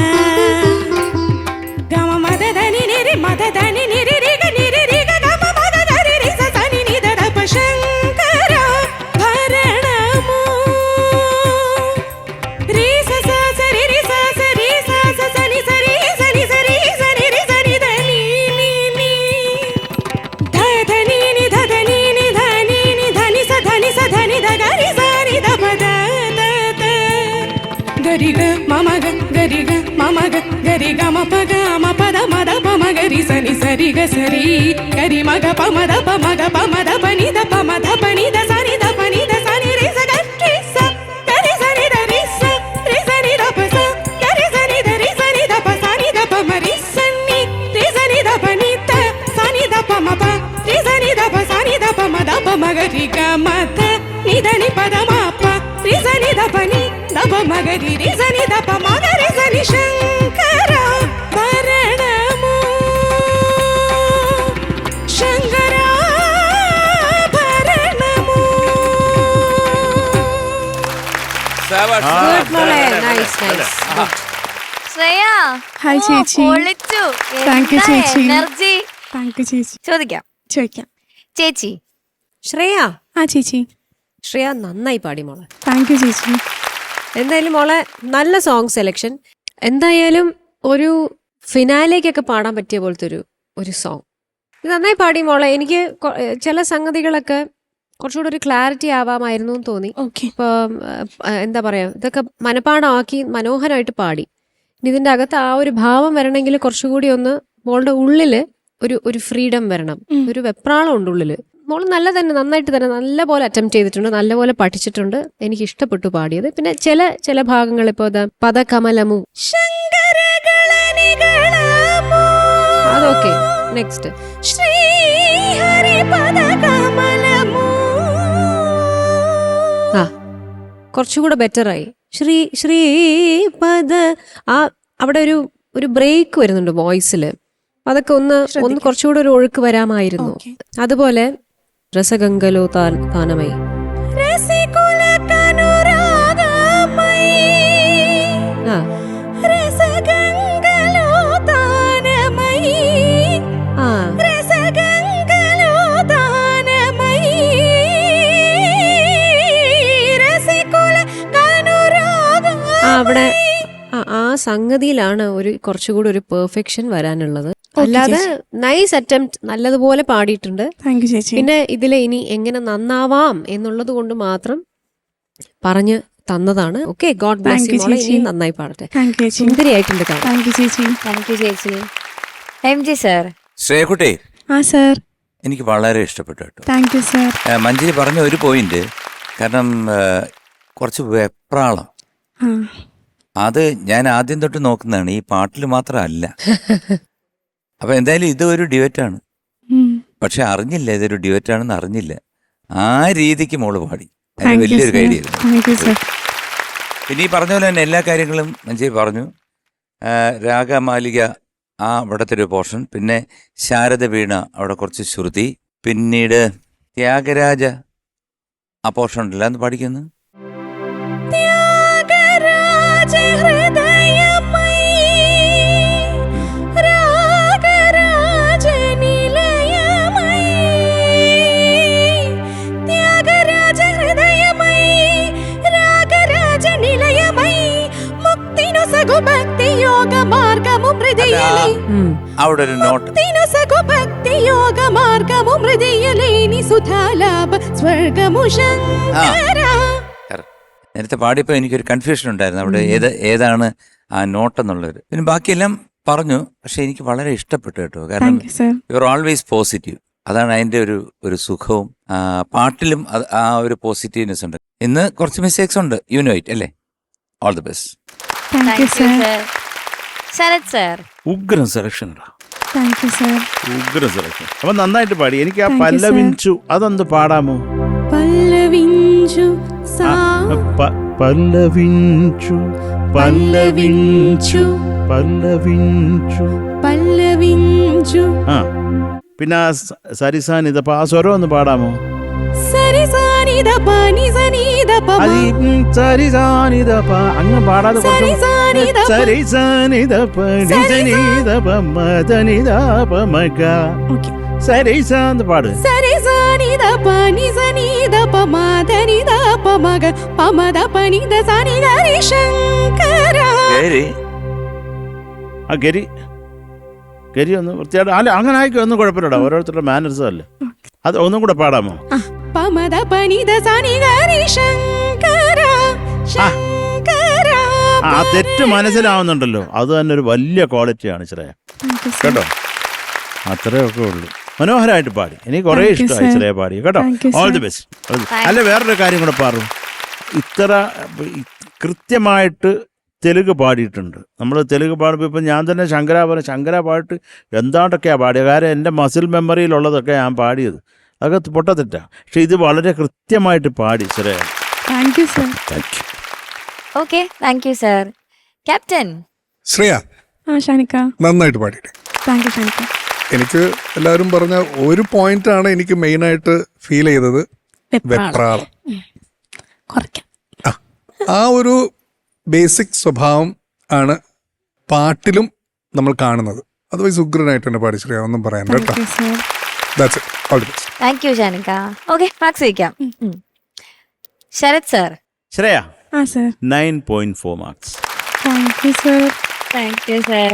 గమ మద దని నిరి మద దని నిరి రి గ గమ మగ గరి రి స సని ని ద దప శంకరాభరణము రి స స స రి రి స స రి స స స ని స రి స ని స రి స ని రి స ని ద ని ని ని ధ ధ ని ని ధ ధ ని ని ధ ని ని ధ ని స ధ ని స ధ ని ధ గ రి స ని ద ప ద ద ద గరి గ మమ గ గరి గ మమ గ గరి గ మ ప గ మ ప ద మ ద ప మ గ రి స ని స రి గ స రి గరి మ గ ప మ ద ప మ గ ప మ ద ప ని ద ప మ ధ ప ని ద స ని ద ప ని ద స ని రి స గ రి స గ రి స ని ద రి స రి స ని ద ప స గ రి స ని ద రి స ని ద ప స ని ద ప మ రి స ని రి స ని ద ప ని త స ని ద ప మ ప రి స ని ద ప స ని ద ప మ ద ప మ గ రి గ మ త ని ద ని ప ద మ ప రి స ని ద ప ని ద ప మ గ రి రి స ని ద ప మ గ రి స ని శంకరాభరణము శంకరాభరణము Good, മോളെ. Nice, nice. Good. Shreya hi ചേച്ചി. പൊളിച്ചു. Thank you, എന്താ ചേച്ചി. എനർജി. താങ്ക് യു ചേച്ചി. ചോദിക്കാം ചോദിക്കാം. ചേച്ചി. ശ്രേയ ആ ചേച്ചി. ശ്രേയ നന്നായി പാടി മോളെ. താങ്ക് യു ചേച്ചി. എന്തായാലും മോളെ നല്ല സോങ് സെലക്ഷൻ. എന്തായാലും ഒരു ഫിനാലേക്കൊക്കെ പാടാൻ പറ്റിയ പോലത്തെ ഒരു സോങ്. ഇത് നന്നായി പാടി മോളെ. എനിക്ക് ചില സംഗതികളൊക്കെ കുറച്ചുകൂടെ ഒരു ക്ലാരിറ്റി ആവാമായിരുന്നു എന്ന് തോന്നി. ഓക്കെ. ഇപ്പം എന്താ പറയാ, ഇതൊക്കെ മനപ്പാടമാക്കി മനോഹരമായിട്ട് പാടി. ഇനി ഇതിന്റെ അകത്ത് ആ ഒരു ഭാവം വരണമെങ്കിൽ കുറച്ചുകൂടി ഒന്ന് മോളുടെ ഉള്ളില് ഒരു ഫ്രീഡം വരണം. ഒരു വെപ്രാളം ഉണ്ട് ഉള്ളില്. മോള് നന്നായിട്ട് തന്നെ നല്ല പോലെ അറ്റംപ്റ്റ് ചെയ്തിട്ടുണ്ട്, നല്ലപോലെ പഠിച്ചിട്ടുണ്ട്. എനിക്ക് ഇഷ്ടപ്പെട്ടു പാടിയത്. പിന്നെ ചില ഭാഗങ്ങൾ ഇപ്പോ പദകമലമു അതൊക്കെ നെക്സ്റ്റ് ശ്രീഹരി പദകമലമു ആ കുറച്ചുകൂടെ ബെറ്ററായി. ശ്രീപദ ആ അവിടെ ഒരു ബ്രേക്ക് വരുന്നുണ്ട് വോയിസില്. അതൊക്കെ ഒന്ന് കുറച്ചുകൂടെ ഒരു ഒഴുക്ക് വരാമായിരുന്നു. അതുപോലെ രസഗംഗലോ താനമൈ രസികുല കനുരാഗമയി ആ രസഗംഗലോ താനമയി ആ രസഗംഗലോ താനമയി രസികുല കനുരാഗമയി അവിടെ ആ സംഗതിയിലാണ് കുറച്ചുകൂടി ഒരു പെർഫെക്ഷൻ വരാനുള്ളത്. അല്ലാതെ നൈസ് അറ്റംപ്റ്റ്, നല്ലതുപോലെ പാടിയിട്ടുണ്ട്. താങ്ക് യു ചേച്ചി. പിന്നെ ഇതിലെ ഇനി എങ്ങനെ നന്നാവാം എന്നുള്ളത് കൊണ്ട് മാത്രം പറഞ്ഞു തന്നതാണ്. ഓക്കെ, ഗോഡ് ബ്ലെസ് യു മോളെ. ഇനി നന്നായി പാടട്ടെ. താങ്ക് യു ചേച്ചി. സുന്ദരിയായിട്ടുണ്ട് കാണാൻ. താങ്ക് യു ചേച്ചി. താങ്ക് യു ചേച്ചി. M G sir. ശ്രേയക്കുട്ടി, ആ സർ. എനിക്ക് വളരെ ഇഷ്ടപ്പെട്ടു കേട്ടോ. Thank you sir. മഞ്ജരി പറഞ്ഞ ഒരു പോയിന്റ്, കാരണം കുറച്ച് വെപ്രാളം. ആ അത് ഞാൻ ആദ്യം തൊട്ട് നോക്കുന്നതാണ്, ഈ പാട്ടിൽ മാത്രമല്ല. അപ്പൊ എന്തായാലും ഇത് ഒരു ഡ്യുവറ്റാണ്. ഉം. പക്ഷെ അറിഞ്ഞില്ല ഇതൊരു ഡ്യുവറ്റാണെന്ന് അറിഞ്ഞില്ല. ആ രീതിക്ക് മോള് പാടി. അതിന് Thank you, വലിയൊരു sir. കൈഡിയായിരുന്നു. Thank you, sir. പിന്നെ ഈ പറഞ്ഞ പോലെ തന്നെ എല്ലാ കാര്യങ്ങളും മഞ്ജരി പറഞ്ഞു. രാഗമാലിക ആ അവിടുത്തെ ഒരു പോർഷൻ, പിന്നെ ശാരദ വീണ അവിടെ കുറച്ച് ശ്രുതി, പിന്നീട് ത്യാഗരാജ ആ പോർഷൻ ഉണ്ടല്ലോ, അന്ന് പഠിക്കുന്നു. ത്യാഗരാജ ഹൃദയമയീ രാഗരാജ നിലയമയീ ത്യാഗരാജ ഹൃദയമയീ രാഗരാജ നിലയമയീ മുക്തിനു സഗു ഭക്തി യോഗ മാർഗമു ഹൃദയലേ അവിടെ ഒരു നോട്ട്. മുക്തിനു സഗു ഭക്തി യോഗ മാർഗമു ഹൃദയലേനി സുധാലാഭ സ്വർഗമു ശങ്കര. നേരത്തെ പാടിയപ്പോൾ എനിക്കൊരു കൺഫ്യൂഷൻ ഉണ്ടായിരുന്നു അവിടെ ഏതാണ് ആ നോട്ട് എന്നുള്ളത്. പിന്നെ ബാക്കിയെല്ലാം പറഞ്ഞു. പക്ഷെ എനിക്ക് വളരെ ഇഷ്ടപ്പെട്ടു കേട്ടോ. കാരണം Thank you, sir. You are always positive. അതാണ് അതിൻ്റെ ഒരു സുഖവും. പാട്ടിലും ആ ഒരു പോസിറ്റീവ്നെസ് ഉണ്ട്. ഇന്ന് കുറച്ച് മിസ്റ്റേക്സ് ഉണ്ട്, യു നോ ഇറ്റ് അല്ലേ. All the best. Thank you, thank you sir. Sir. Sarath sir. ഉഗ്രൻ സെലക്ഷൻ. Thank you, sir. ഉഗ്രൻ സെലക്ഷൻ. അപ്പൊ നന്നായിട്ട് പാടി. എനിക്ക് ആ Thank you, sir. പല്ലവിഞ്ചു അതൊന്ന് പാടാമോ? പല്ലവിഞ്ചു സാ പല്ലവിഞ്ചു പല്ലവിഞ്ചു പല്ലവിഞ്ചു. പല്ലവിഞ്ചു ആ പിന്നെ സരിസാനിത ആ സ്വരം ഒന്ന് പാടാമോ? സരി സാനിധ പനി സനിധ പമ അത് ഈ സരിസാനിത അങ്ങ് പാടാതെ സരി സാനിധ പ സരിസാനിത പനിസനിത പമദനിത പമഗ ഓക്കെ സരിസാന്ന് പാട്. സരി സാനിധ പനി സനിധ പമദനിധ പമഗ പമദ പനിധ സനി ഗരി ശങ്കര. ആ ഗരി ഗരി ഒന്ന് വൃത്തിയായിട്ട് അല്ല അങ്ങനെ ആയിക്കോ, ഒന്നും കുഴപ്പമില്ലടാ, ഓരോരുത്തരുടെ മാനേഴ്സും അല്ലേ. അത് ഒന്നും കൂടെ പാടാമോ? പമദ പനിധ സനി ഗരി ശങ്കര ശങ്കര. ആ തെറ്റ് മനസ്സിലാവുന്നുണ്ടല്ലോ, അത് തന്നെ ഒരു വലിയ ക്വാളിറ്റിയാണ് ശ്രേയ കേട്ടോ. അത്രയൊക്കെ ഉള്ളൂ. മനോഹരമായിട്ട് പാടി. എനിക്ക് കുറേ Thank you, ഇഷ്ടമായി sir. ശ്രേയ പാടി കേട്ടോ. Thank you, all sir. The best. അല്ല വേറൊരു കാര്യം കൂടെ പാടും. ഇത്ര കൃത്യമായിട്ട് തെലുങ്ക് പാടിയിട്ടുണ്ട്. നമ്മൾ തെലുങ്ക് പാടുമ്പോൾ ഇപ്പം ഞാൻ തന്നെ ശങ്കര പാട്ട് എന്താണ്ടൊക്കെയാണ് പാടിയത്. കാരണം എൻ്റെ മസിൽ മെമ്മറിയിലുള്ളതൊക്കെ ഞാൻ പാടിയത് അതൊക്കെ പൊട്ടത്തെറ്റാ. പക്ഷെ ഇത് വളരെ കൃത്യമായിട്ട് പാടി Shreya. Thank you, sir. Thank you. Okay, thank you sir. Captain. Shreya ആ ഷാനിക്ക. നന്നായിട്ട് പാടിയിട്ട്. Thank you Shanikka. എനിക്ക് എല്ലാവരും പറഞ്ഞ ഒരു പോയിന്റാണ് എനിക്ക് മെയിനായിട്ട് ഫീൽ ചെയ്തത്, വെപ്രാളം. കുറയ്ക്കാം. ആ ഒരു ബേസിക് സ്വഭാവം ആണ് പാട്ടിലും നമ്മൾ കാണുന്നത്. അതുവൈസ് ഉഗ്രനായിട്ട് തന്നെ പാടി ശ്രേയ, ഒന്നും പറയാൻ കേട്ടോ. Thank you, sir. That's it. All the best. Thank you Shanikka. Okay, marks വയ്ക്കാം. ശരത് സർ. ശ്രേയ ആ sir. 9.4 marks. Thank you, sir. Thank you sir.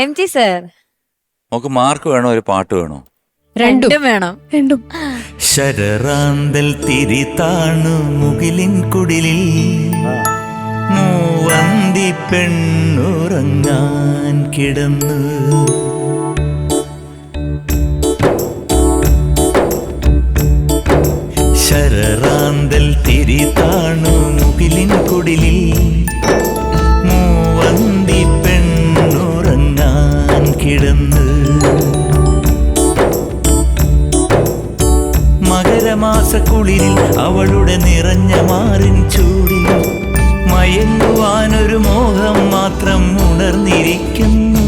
M G sir. നമുക്ക് മാർക്ക് വേണോ ഒരു പാട്ട് വേണോ? രണ്ടും വേണം. രണ്ടും. ശരറാന്തൽ തിരി താണു മുകിലിൻ കുടിലിൽ മൂവന്തി പെണ്ണുറങ്ങാൻ കിടന്നു. ശരറാന്തൽ തിരി താണു മുകിലിൻ കുടിലിൽ മൂവന്തി പെണ്ണുറങ്ങാൻ കിടന്നു. മകരമാസക്കുളിരിൽ അവളുടെ നിറഞ്ഞ മാറിൻ ചൂടിൽ മയങ്ങുവാനൊരു മോഹം മാത്രം ഉണർന്നിരിക്കുന്നു.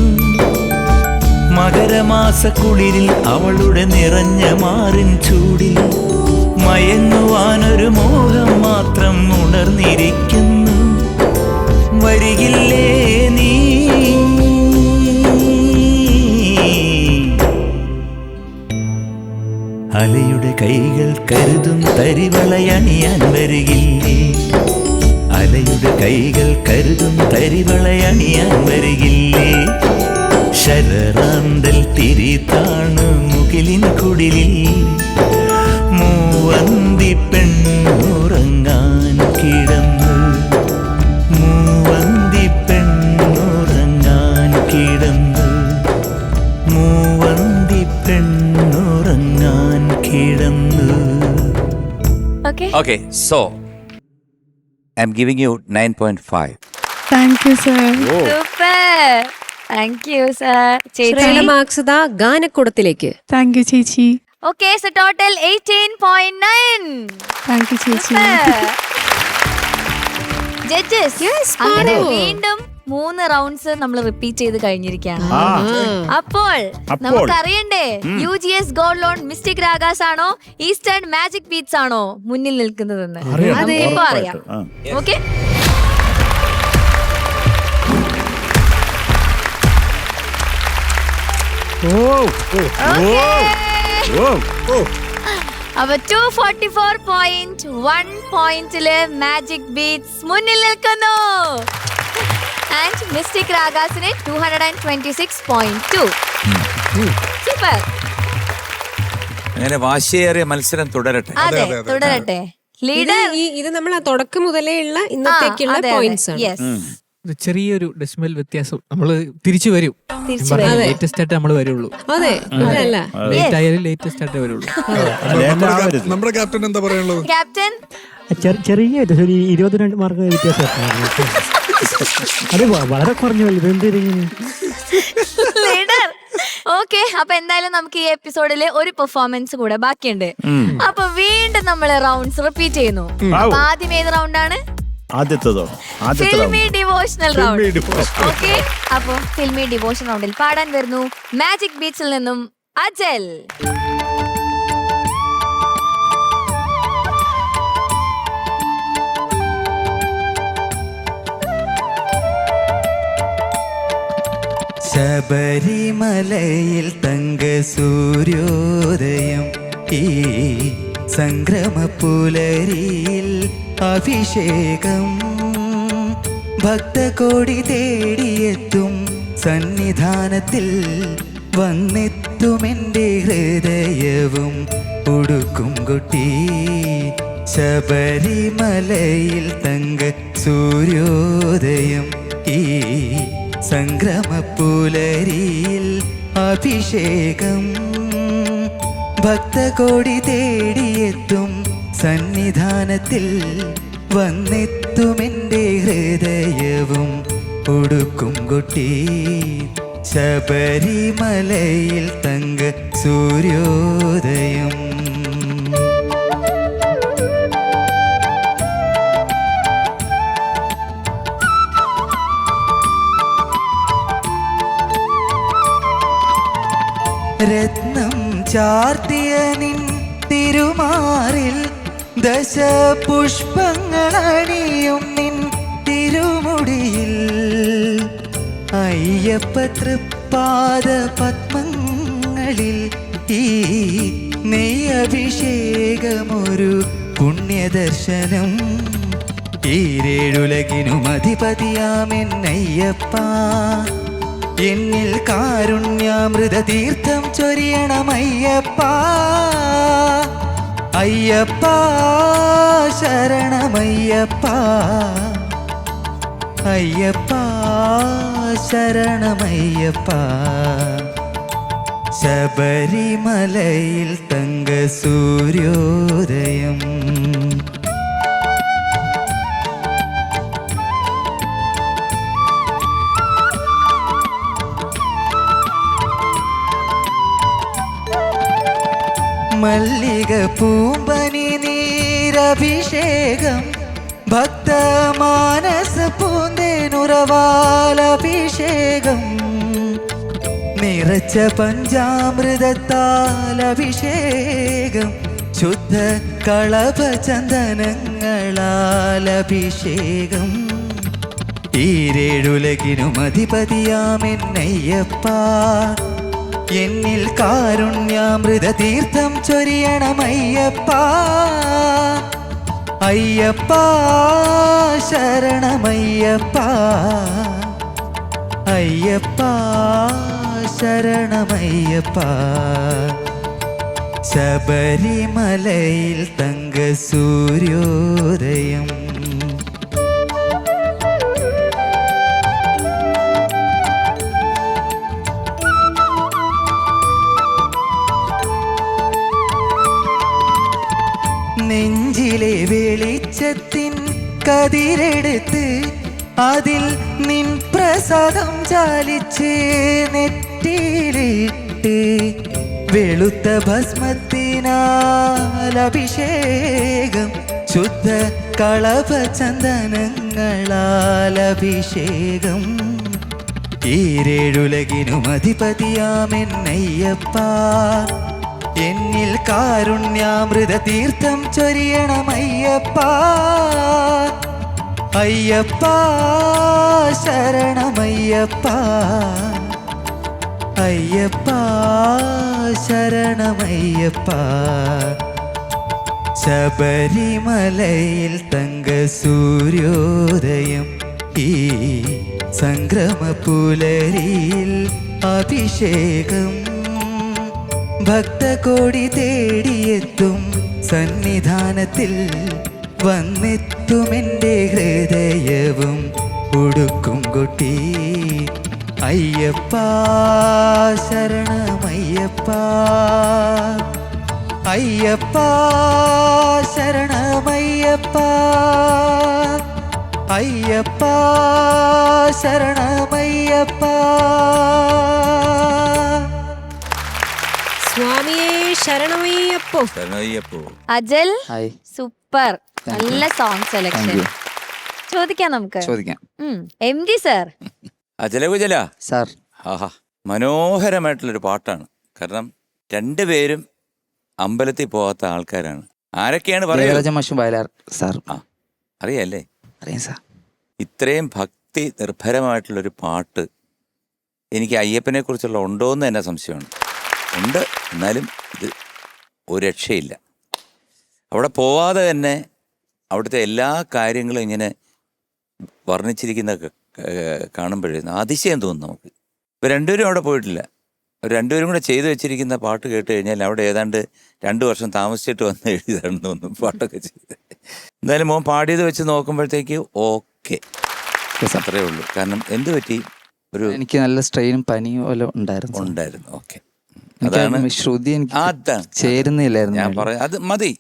മകരമാസക്കുളിരിൽ അവളുടെ നിറഞ്ഞ മാറിൻ ചൂടിൽ മയങ്ങുവാനൊരു മോഹം മാത്രം ഉണർന്നിരിക്കുന്നു. വരികില്ലേ നീ അലയുടെ കൈകൾ കരുതും തരിവളയണിയാൻ വരികില്ലേ. അലയുടെ കൈകൾ കരുതും തരിവളയണിയാൻ വരികില്ലേ. ശരറാന്തൽ തിരി താണു മുകിലിൻ കുടിലിൽ മൂവന്തി പെണ്ണുറങ്ങാൻ കിടന്നു. മൂവന്തി പെണ്ണുറങ്ങാൻ കിടന്നു. മൂവന്തി പെണ്ണുറങ്ങാൻ കിടന്നു. Okay. Okay, so I M giving you 9.5. Thank you sir. Super, thank you sir. ചേച്ചി ശ്രേയ മാർക്സ് ദാ ഗാനക്കൂടത്തിലേക്ക്. താങ്ക് യു ചേച്ചി. Okay, so total 18.9. Thank you ചേച്ചി. ജഡ്ജസ്, അങ്ങനെ വീണ്ടും 3 റൗണ്ട്സ് നമ്മൾ റിപ്പീറ്റ് ചെയ്ത് കഴിഞ്ഞിരിക്കുകയാണ്. അപ്പോൾ നമുക്കറിയണ്ടേ UGS gold loan mystic ragas ആണോ ഈസ്റ്റേൺ മാജിക് ബീറ്റ്സ് ആണോ മുന്നിൽ നിൽക്കുന്നതെന്ന് ഇപ്പൊ അറിയാം. ഓക്കെ, അപ്പൊ 244.1 പോയിന്റില് മാജിക് ബീറ്റ്സ് മുന്നിൽ നിൽക്കുന്നു. ആൻഡ് മിസ്റ്റിക് രാഗാസിന് 226.2. സൂപ്പർ. അങ്ങനെ വാശിയേറിയ മത്സരം തുടരട്ടെ. അതെ, തുടരട്ടെ. ലീഡർ ഇത് നമ്മൾ തുടക്കം മുതലേ ഉള്ള ഇന്നത്തേക്കുള്ള പോയിന്റ്സ് ആണ്. ഒരു ചെറിയൊരു ഡെസിമൽ വ്യത്യാസം നമ്മൾ തിരിച്ചു വരും. ലേറ്റസ്റ്റ് ആയിട്ട് നമ്മൾ വരുള്ളൂ. അതെ, അല്ല ലേറ്റ് ആയാലും ലേറ്റസ്റ്റ് ആയിട്ട് വരുള്ളൂ. നമ്മുടെ ക്യാപ്റ്റൻ എന്താ പറയാനുള്ളത്? ക്യാപ്റ്റൻ ചെറിയ 22 മാർക്ക് വ്യത്യാസം. അത് വളരെ കുറഞ്ഞു. ലീഡർ ഓക്കെ, അപ്പൊ എന്തായാലും നമുക്ക് ഈ എപ്പിസോഡില് ഒരു പെർഫോമൻസ് കൂടെ ബാക്കിയുണ്ട്. അപ്പൊ വീണ്ടും നമ്മള് റൗണ്ട്സ് റിപ്പീറ്റ് ചെയ്യുന്നു. അപ്പൊ ആദ്യം ഏത് റൗണ്ടാണ്? ആദ്യത്തേതോ? Filmy devotional round. ഓക്കെ, അപ്പൊ ഫിൽമി ഡിവോഷൻ റൗണ്ടിൽ പാടാൻ വരുന്നു മാജിക് ബീറ്റ്സിൽ നിന്നും അജൽ. ശബരിമലയിൽ തങ്ക സൂര്യോദയം, ഈ സംക്രമപ്പുലരിയിൽ അഭിഷേകം, ഭക്തകോടി തേടിയെത്തും സന്നിധാനത്തിൽ വന്നെത്തുമെൻ്റെ ഹൃദയവും ഉടുക്കും കൊട്ടി. ശബരിമലയിൽ തങ്ക സൂര്യോദയം, ഈ സംക്രമപ്പുലരിയിൽ അഭിഷേകം, ഭക്തകോടി തേടിയെത്തും സന്നിധാനത്തിൽ വന്നെത്തുമെൻ്റെ ഹൃദയവും ഉടുക്കും കൊട്ടി. ശബരിമലയിൽ തങ്ക സൂര്യോദയം. രത്നം ചാർത്തിയ നിൻ തിരുമാറിൽ ദശപുഷ്പങ്ങളണിയും നിൻ തിരുമുടിയിൽ, അയ്യപ്പ തൃപ്പാദ പത്മങ്ങളിൽ ഈ നെയ്യഭിഷേകമൊരു പുണ്യദർശനം. ഈരേഴുലകിനും അധിപതിയാമെന്നയ്യപ്പ, എന്നിൽ കാരുണ്യാമൃത തീർത്ഥം ചൊരിയണമയ്യപ്പ. അയ്യപ്പ ശരണമയ്യപ്പ, അയ്യപ്പ ശരണമയ്യപ്പ. ശബരിമലയിൽ തങ്ക സൂര്യോദയം. മല്ലിക പൂമ്പനി നീരഭിഷേകം, ഭക്തമാനസ പൂന്തേനുറവാലഭിഷേകം, നിറച്ച പഞ്ചാമൃതത്താൽ അഭിഷേകം, ശുദ്ധ കളഭ ചന്ദനങ്ങളാൽ അഭിഷേകം. ഈരേഴുലകിനും അധിപതിയാമെന്നയ്യപ്പ, എന്നിൽ കാരുണ്യാമൃത തീർത്ഥം ചൊരിയണമയ്യപ്പ. അയ്യപ്പ ശരണമയ്യപ്പ, അയ്യപ്പ ശരണമയ്യപ്പ. ശബരിമലയിൽ തങ്ക സൂര്യോദയം. നെഞ്ചിലെ വെളിച്ചത്തിൻ കതിരെടുത്ത് അതിൽ നിൻ പ്രസാദം ചാലിച്ച് നെറ്റിയിലിട്ട് വെളുത്ത ഭസ്മത്തിനാൽ അഭിഷേകം ശുദ്ധ കളഭ ചന്ദനങ്ങളാൽ അഭിഷേകം ഈരേഴുലകിനും അധിപതിയാമെന്നയ്യപ്പ എന്നിൽ കാരുണ്യാമൃത തീർത്ഥം ചൊരിയണമയ്യപ്പ അയ്യപ്പ ശരണമയ്യപ്പ അയ്യപ്പ ശരണമയ്യപ്പ ശബരിമലയിൽ തങ്ക സൂര്യോദയം ഈ സംക്രമ പുലരിയിൽ അഭിഷേകം ഭക്തകോടി തേടിയെത്തും സന്നിധാനത്തിൽ വന്നെത്തുമെൻ്റെ ഹൃദയവും ഉടുക്കും കൊട്ടി അയ്യപ്പ ശരണമയ്യപ്പ അയ്യപ്പ ശരണമയ്യപ്പ അയ്യപ്പ ശരണമയ്യപ്പ സ്വാമിയേ ശരണമയ്യപ്പോ. ശരണയ്യപ്പോ. അജൽ സൂപ്പർ, നല്ല സോങ് സെലക്ഷൻ. ചോദിക്കാം നമുക്ക്. ചോദിക്കാം. MG sir. അജല കുജല സാർ. ആഹാ, മനോഹരമായിട്ടുള്ളൊരു പാട്ടാണ്. കാരണം രണ്ടുപേരും അമ്പലത്തിൽ പോകാത്ത ആൾക്കാരാണ്. ആരൊക്കെയാണ് പറയുന്നത്? സാർ. ആ, അറിയാല്ലേ? അറിയാം സാർ. ഇത്രയും ഭക്തി നിർഭരമായിട്ടുള്ളൊരു പാട്ട് എനിക്ക് അയ്യപ്പനെ കുറിച്ചുള്ള ഉണ്ടോയെന്ന് തന്നെ സംശയമാണ്. ഉണ്ട്, എന്നാലും ഇത് ഒരു രക്ഷയില്ല. അവിടെ പോവാതെ തന്നെ അവിടുത്തെ എല്ലാ കാര്യങ്ങളും ഇങ്ങനെ വർണ്ണിച്ചിരിക്കുന്ന കാണുമ്പോഴേ അതിശയം തോന്നും നമുക്ക്. ഇപ്പോൾ രണ്ടുപേരും അവിടെ പോയിട്ടില്ല. രണ്ടുപേരും കൂടെ ചെയ്തു വെച്ചിരിക്കുന്ന പാട്ട് കേട്ട് കഴിഞ്ഞാൽ അവിടെ ഏതാണ്ട് 2 വർഷം താമസിച്ചിട്ട് വന്ന് എഴുതാണെന്ന് തോന്നുന്നു പാട്ടൊക്കെ ചെയ്ത്. എന്തായാലും മോൻ പാടിയത് വെച്ച് നോക്കുമ്പോഴത്തേക്ക് ഓക്കെ, അത്രയേ ഉള്ളൂ. കാരണം എന്ത് പറ്റി, ഒരു എനിക്ക് നല്ല സ്ട്രെയിനും പനിയും ഉണ്ടായിരുന്നു. ഓക്കെ, അതാണ് ശ്രുതി എനിക്ക് അതാണ് ചേരുന്നില്ലായിരുന്നു. ഞാൻ പറയാം, അത് മതി.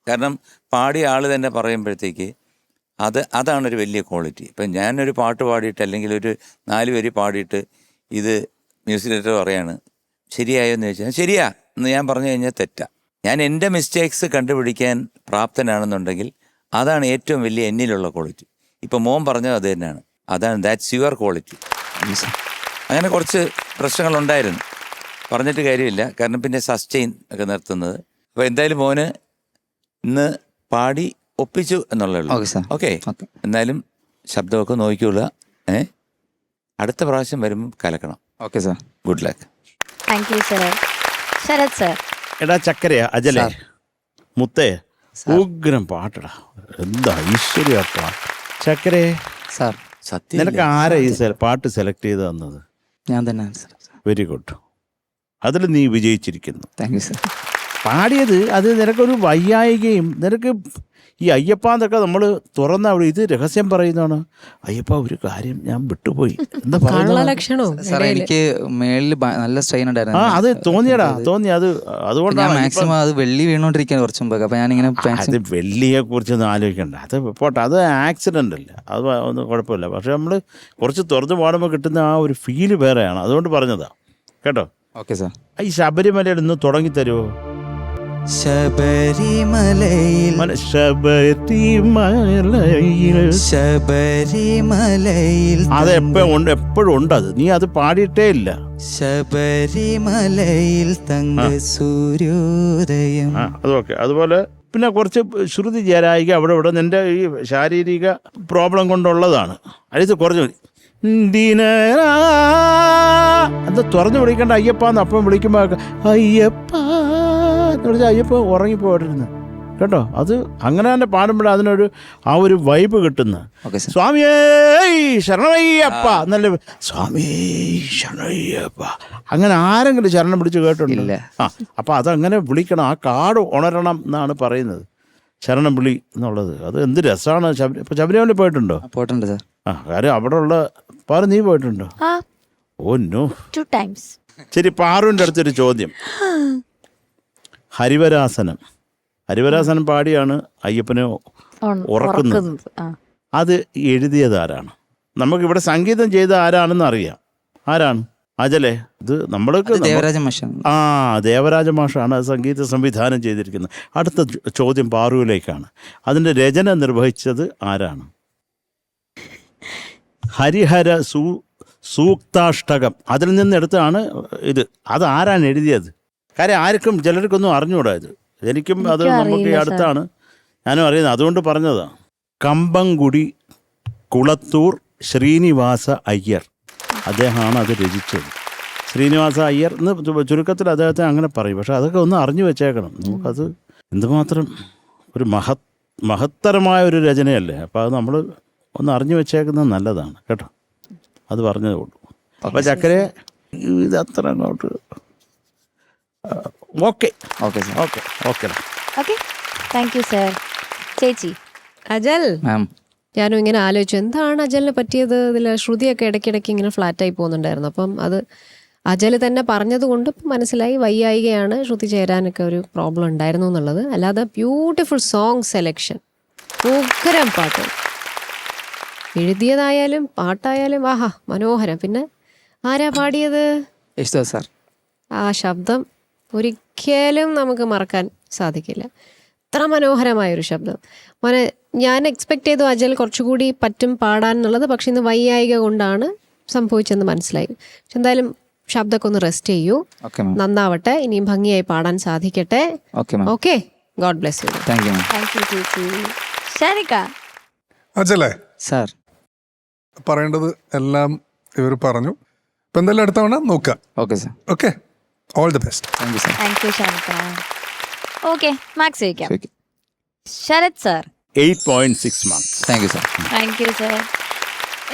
കാരണം പാടിയ ആള് തന്നെ പറയുമ്പോഴത്തേക്ക് അതാണൊരു വലിയ ക്വാളിറ്റി. ഇപ്പം ഞാനൊരു പാട്ട് പാടിയിട്ട് അല്ലെങ്കിൽ ഒരു 4 വരി പാടിയിട്ട് ഇത് മ്യൂസിക് ഡയറക്ടർ പറയാണ് ശരിയായോ എന്ന് ചോദിച്ചാൽ ശരിയാ എന്ന് ഞാൻ പറഞ്ഞു കഴിഞ്ഞാൽ തെറ്റാ. ഞാൻ എൻ്റെ മിസ്റ്റേക്സ് കണ്ടുപിടിക്കാൻ പ്രാപ്തനാണെന്നുണ്ടെങ്കിൽ അതാണ് ഏറ്റവും വലിയ എന്നിലുള്ള ക്വാളിറ്റി. ഇപ്പം മോൻ പറഞ്ഞത് അത് തന്നെയാണ്, അതാണ് ദാറ്റ്സ് യുവർ ക്വാളിറ്റി. അങ്ങനെ കുറച്ച് പ്രശ്നങ്ങളുണ്ടായിരുന്നു, പറഞ്ഞിട്ട് കാര്യമില്ല. കാരണം പിന്നെ സസ്റ്റെയിൻ ഒക്കെ നിർത്തുന്നത്. അപ്പോൾ എന്തായാലും മോന് ഇന്ന് പാടി ഒപ്പിച്ചു എന്നുള്ളൂ. ഓക്കെ, എന്നാലും ശബ്ദമൊക്കെ നോക്കിയുള്ള അടുത്ത പ്രാവശ്യം വരുമ്പോൾ കലക്കണം. Okay sir, good luck. Thank you sir. Sarath sir. എടാ ചക്കരയാ അജലേ മുത്തേ, ഉഗ്രം പാട്ടടാ, എന്താ ഐശ്വര്യ പാട്ട്. ചക്കരേ സാർ, സത്യം നിനക്ക് ആരാ ഈ പാട്ട് സെലക്ട് ചെയ്ത് തന്നത്? ഞാൻ തന്നെ. വെരി ഗുഡ്, അതിൽ നീ വിജയിച്ചിരിക്കുന്നു. Thank you sir. പാടിയത് അത് നിനക്കൊരു വയ്യായികയും, നിനക്ക് ഈ അയ്യപ്പ എന്നൊക്കെ നമ്മൾ തുറന്ന അവിടെ ഇത് രഹസ്യം പറയുന്നതാണ്. അയ്യപ്പ ഒരു കാര്യം ഞാൻ വിട്ടുപോയി എന്താ സാർ, എനിക്ക് മേളിൽ നല്ല സ്ട്രെയിൻ ഉണ്ടായിരുന്നു. അത് തോന്നി. അത് അതുകൊണ്ടാണ് മാക്സിമം അത് വെള്ളി വീണോണ്ടിരിക്കാൻ കുറച്ച് മുമ്പ്. അപ്പൊ ഞാനിങ്ങനെ അത് വെള്ളിയെ കുറിച്ചൊന്നും ആലോചിക്കണ്ട, അത് പോട്ടെ, അത് ആക്സിഡന്റ് അല്ല, അത് ഒന്നും കുഴപ്പമില്ല. പക്ഷെ നമ്മൾ കുറച്ച് തുറന്ന് പാടുമ്പോൾ കിട്ടുന്ന ആ ഒരു ഫീല് വേറെയാണ്, അതുകൊണ്ട് പറഞ്ഞതാ കേട്ടോ. Okay sir. ഈ ശബരിമലയിൽ ഒന്ന് തുടങ്ങി തരുമോ? ശബരിമലയിൽ അത് എപ്പോഴും ഉണ്ട്, അത് നീ അത് പാടിയിട്ടേ ഇല്ല. ശബരിമലയിൽ തങ്ക സൂര്യോദയം. അതൊക്കെ അതുപോലെ പിന്നെ കുറച്ച് ശ്രുതി ചേരായിക അവിടെ ഇവിടെ നിന്റെ ഈ ശാരീരിക പ്രോബ്ലം കൊണ്ടുള്ളതാണ്. അടുത്ത് കുറഞ്ഞു എന്താ തുറന്നു വിളിക്കേണ്ട അയ്യപ്പാന്ന് അപ്പം വിളിക്കുമ്പോ അയ്യപ്പ എന്ന് വിളിച്ചാൽ അയ്യപ്പ ഉറങ്ങിപ്പോയിട്ടിരുന്നു കേട്ടോ. അത് അങ്ങനെ തന്നെ പാടുമ്പോഴേ അതിനൊരു ആ ഒരു വൈബ് കിട്ടുന്ന. സ്വാമിയേ ശരണയ്യപ്പ നല്ല സ്വാമിയേ ശരണയ്യപ്പ അങ്ങനെ ആരെങ്കിലും ശരണം പിടിച്ച് കേട്ടിട്ടില്ല. അപ്പൊ അതങ്ങനെ വിളിക്കണം, ആ കാട് ഉണരണം എന്നാണ് പറയുന്നത്, ശരണം വിളി എന്നുള്ളത്. അത് എന്ത് രസമാണ്. ഇപ്പൊ ശബരിമല പോയിട്ടുണ്ടോ? പോയിട്ടുണ്ട് സാർ. കാര്യം അവിടെ ഉള്ള പാറു, നീ പോയിട്ടുണ്ടോ? Oh no, 2 times. ശരി, പാറുവിൻ്റെ അടുത്തൊരു ചോദ്യം. ഹരിവരാസനം പാടിയാണ് അയ്യപ്പനെ ഉറക്കുന്നത്. അത് എഴുതിയത് ആരാണ്? നമുക്കിവിടെ സംഗീതം ചെയ്ത ആരാണെന്ന് അറിയാം. ആരാണ്? അജലെ, ഇത് നമ്മൾക്ക് ദേവരാജ മാഷാണ്. ദേവരാജ മാഷാണ് അത് സംഗീത സംവിധാനം ചെയ്തിരിക്കുന്നത്. അടുത്ത ചോദ്യം പാറുവിലേക്കാണ്. അതിൻ്റെ രചന നിർവഹിച്ചത് ആരാണ്? ഹരിഹര സൂക്താഷ്ടകം അതിൽ നിന്നെടുത്താണ് ഇത്. അത് ആരാണ് എഴുതിയത്? കാര്യം ആർക്കും ചിലർക്കൊന്നും അറിഞ്ഞുകൂടാ ഇത്. എനിക്കും അത് നമുക്ക് അടുത്താണ് ഞാനും അറിയുന്നത്, അതുകൊണ്ട് പറഞ്ഞതാണ്. കമ്പംകുടി കുളത്തൂർ ശ്രീനിവാസ അയ്യർ, അദ്ദേഹമാണ് അത് രചിച്ചത്. ശ്രീനിവാസ അയ്യർ എന്ന് ചുരുക്കത്തിൽ അദ്ദേഹത്തെ അങ്ങനെ പറയും. പക്ഷെ അതൊക്കെ ഒന്ന് അറിഞ്ഞു വെച്ചേക്കണം. നമുക്കത് എന്തുമാത്രം ഒരു മഹത്തരമായ ഒരു രചനയല്ലേ. അപ്പോൾ അത് നമ്മൾ ഒന്ന് അറിഞ്ഞു വെച്ചേക്കുന്നത് നല്ലതാണ് കേട്ടോ. അത് പറഞ്ഞതേ ഉള്ളൂ. അപ്പോൾ ചക്കരെ ഇത് അത്ര അങ്ങോട്ട് okay okay okay okay okay, thank you sir. ചേച്ചി അജൽ, മാം. ഞാനും ഇങ്ങനെ ആലോചിച്ചു എന്താണ് അജലിന് പറ്റിയത്. ഇതിൽ ശ്രുതിയൊക്കെ ഇടയ്ക്കിടയ്ക്ക് ഇങ്ങനെ ഫ്ലാറ്റായി പോകുന്നുണ്ടായിരുന്നു. അപ്പം അത് അജൽ തന്നെ പറഞ്ഞത് കൊണ്ട് മനസ്സിലായി വയ്യായികയാണ്, ശ്രുതി ചേരാനൊക്കെ ഒരു പ്രോബ്ലം ഉണ്ടായിരുന്നു എന്നുള്ളത്. അല്ലാതെ ബ്യൂട്ടിഫുൾ സോങ് സെലക്ഷൻ, ഉഗ്രം പാട്ട് എഴുതിയതായാലും പാട്ടായാലും ആഹാ മനോഹരം. പിന്നെ ആരാ പാടിയത്? യേശുദാസ് സാർ. ആ ശബ്ദം ഒരിക്കലും നമുക്ക് മറക്കാൻ സാധിക്കില്ല. അത്ര മനോഹരമായൊരു ശബ്ദം. മോനെ, ഞാൻ എക്സ്പെക്ട് ചെയ്തു അജൽ കുറച്ചുകൂടി പറ്റും പാടാൻ എന്നുള്ളത്. പക്ഷെ ഇന്ന് വയ്യായിക കൊണ്ടാണ് സംഭവിച്ചെന്ന് മനസ്സിലായി. പക്ഷെ എന്തായാലും ശബ്ദമൊക്കെ ഒന്ന് റെസ്റ്റ് ചെയ്യൂ, നന്നാവട്ടെ, ഇനിയും ഭംഗിയായി പാടാൻ സാധിക്കട്ടെ. Okay, God bless U. Thank you. Thank you ചേച്ചി. ഷാനിക്ക അജലേ സാർ, പറയേണ്ടത് എല്ലാം ഇവർ പറഞ്ഞു. ഇപ്പം എന്തായാലും അടുത്ത തവണ നോക്കാം. Okay sir. Okay, all the best. Thank you sir. Thank you Shanikka. Okay, marks ചോദിക്കാം. Sharath sir 8.6 marks. Thank you sir. Thank you sir.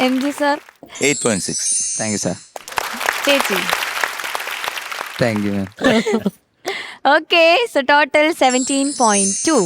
M G sir 8.6. Thank you sir. ചേച്ചി thank you ma'am. Okay, so total 17.2.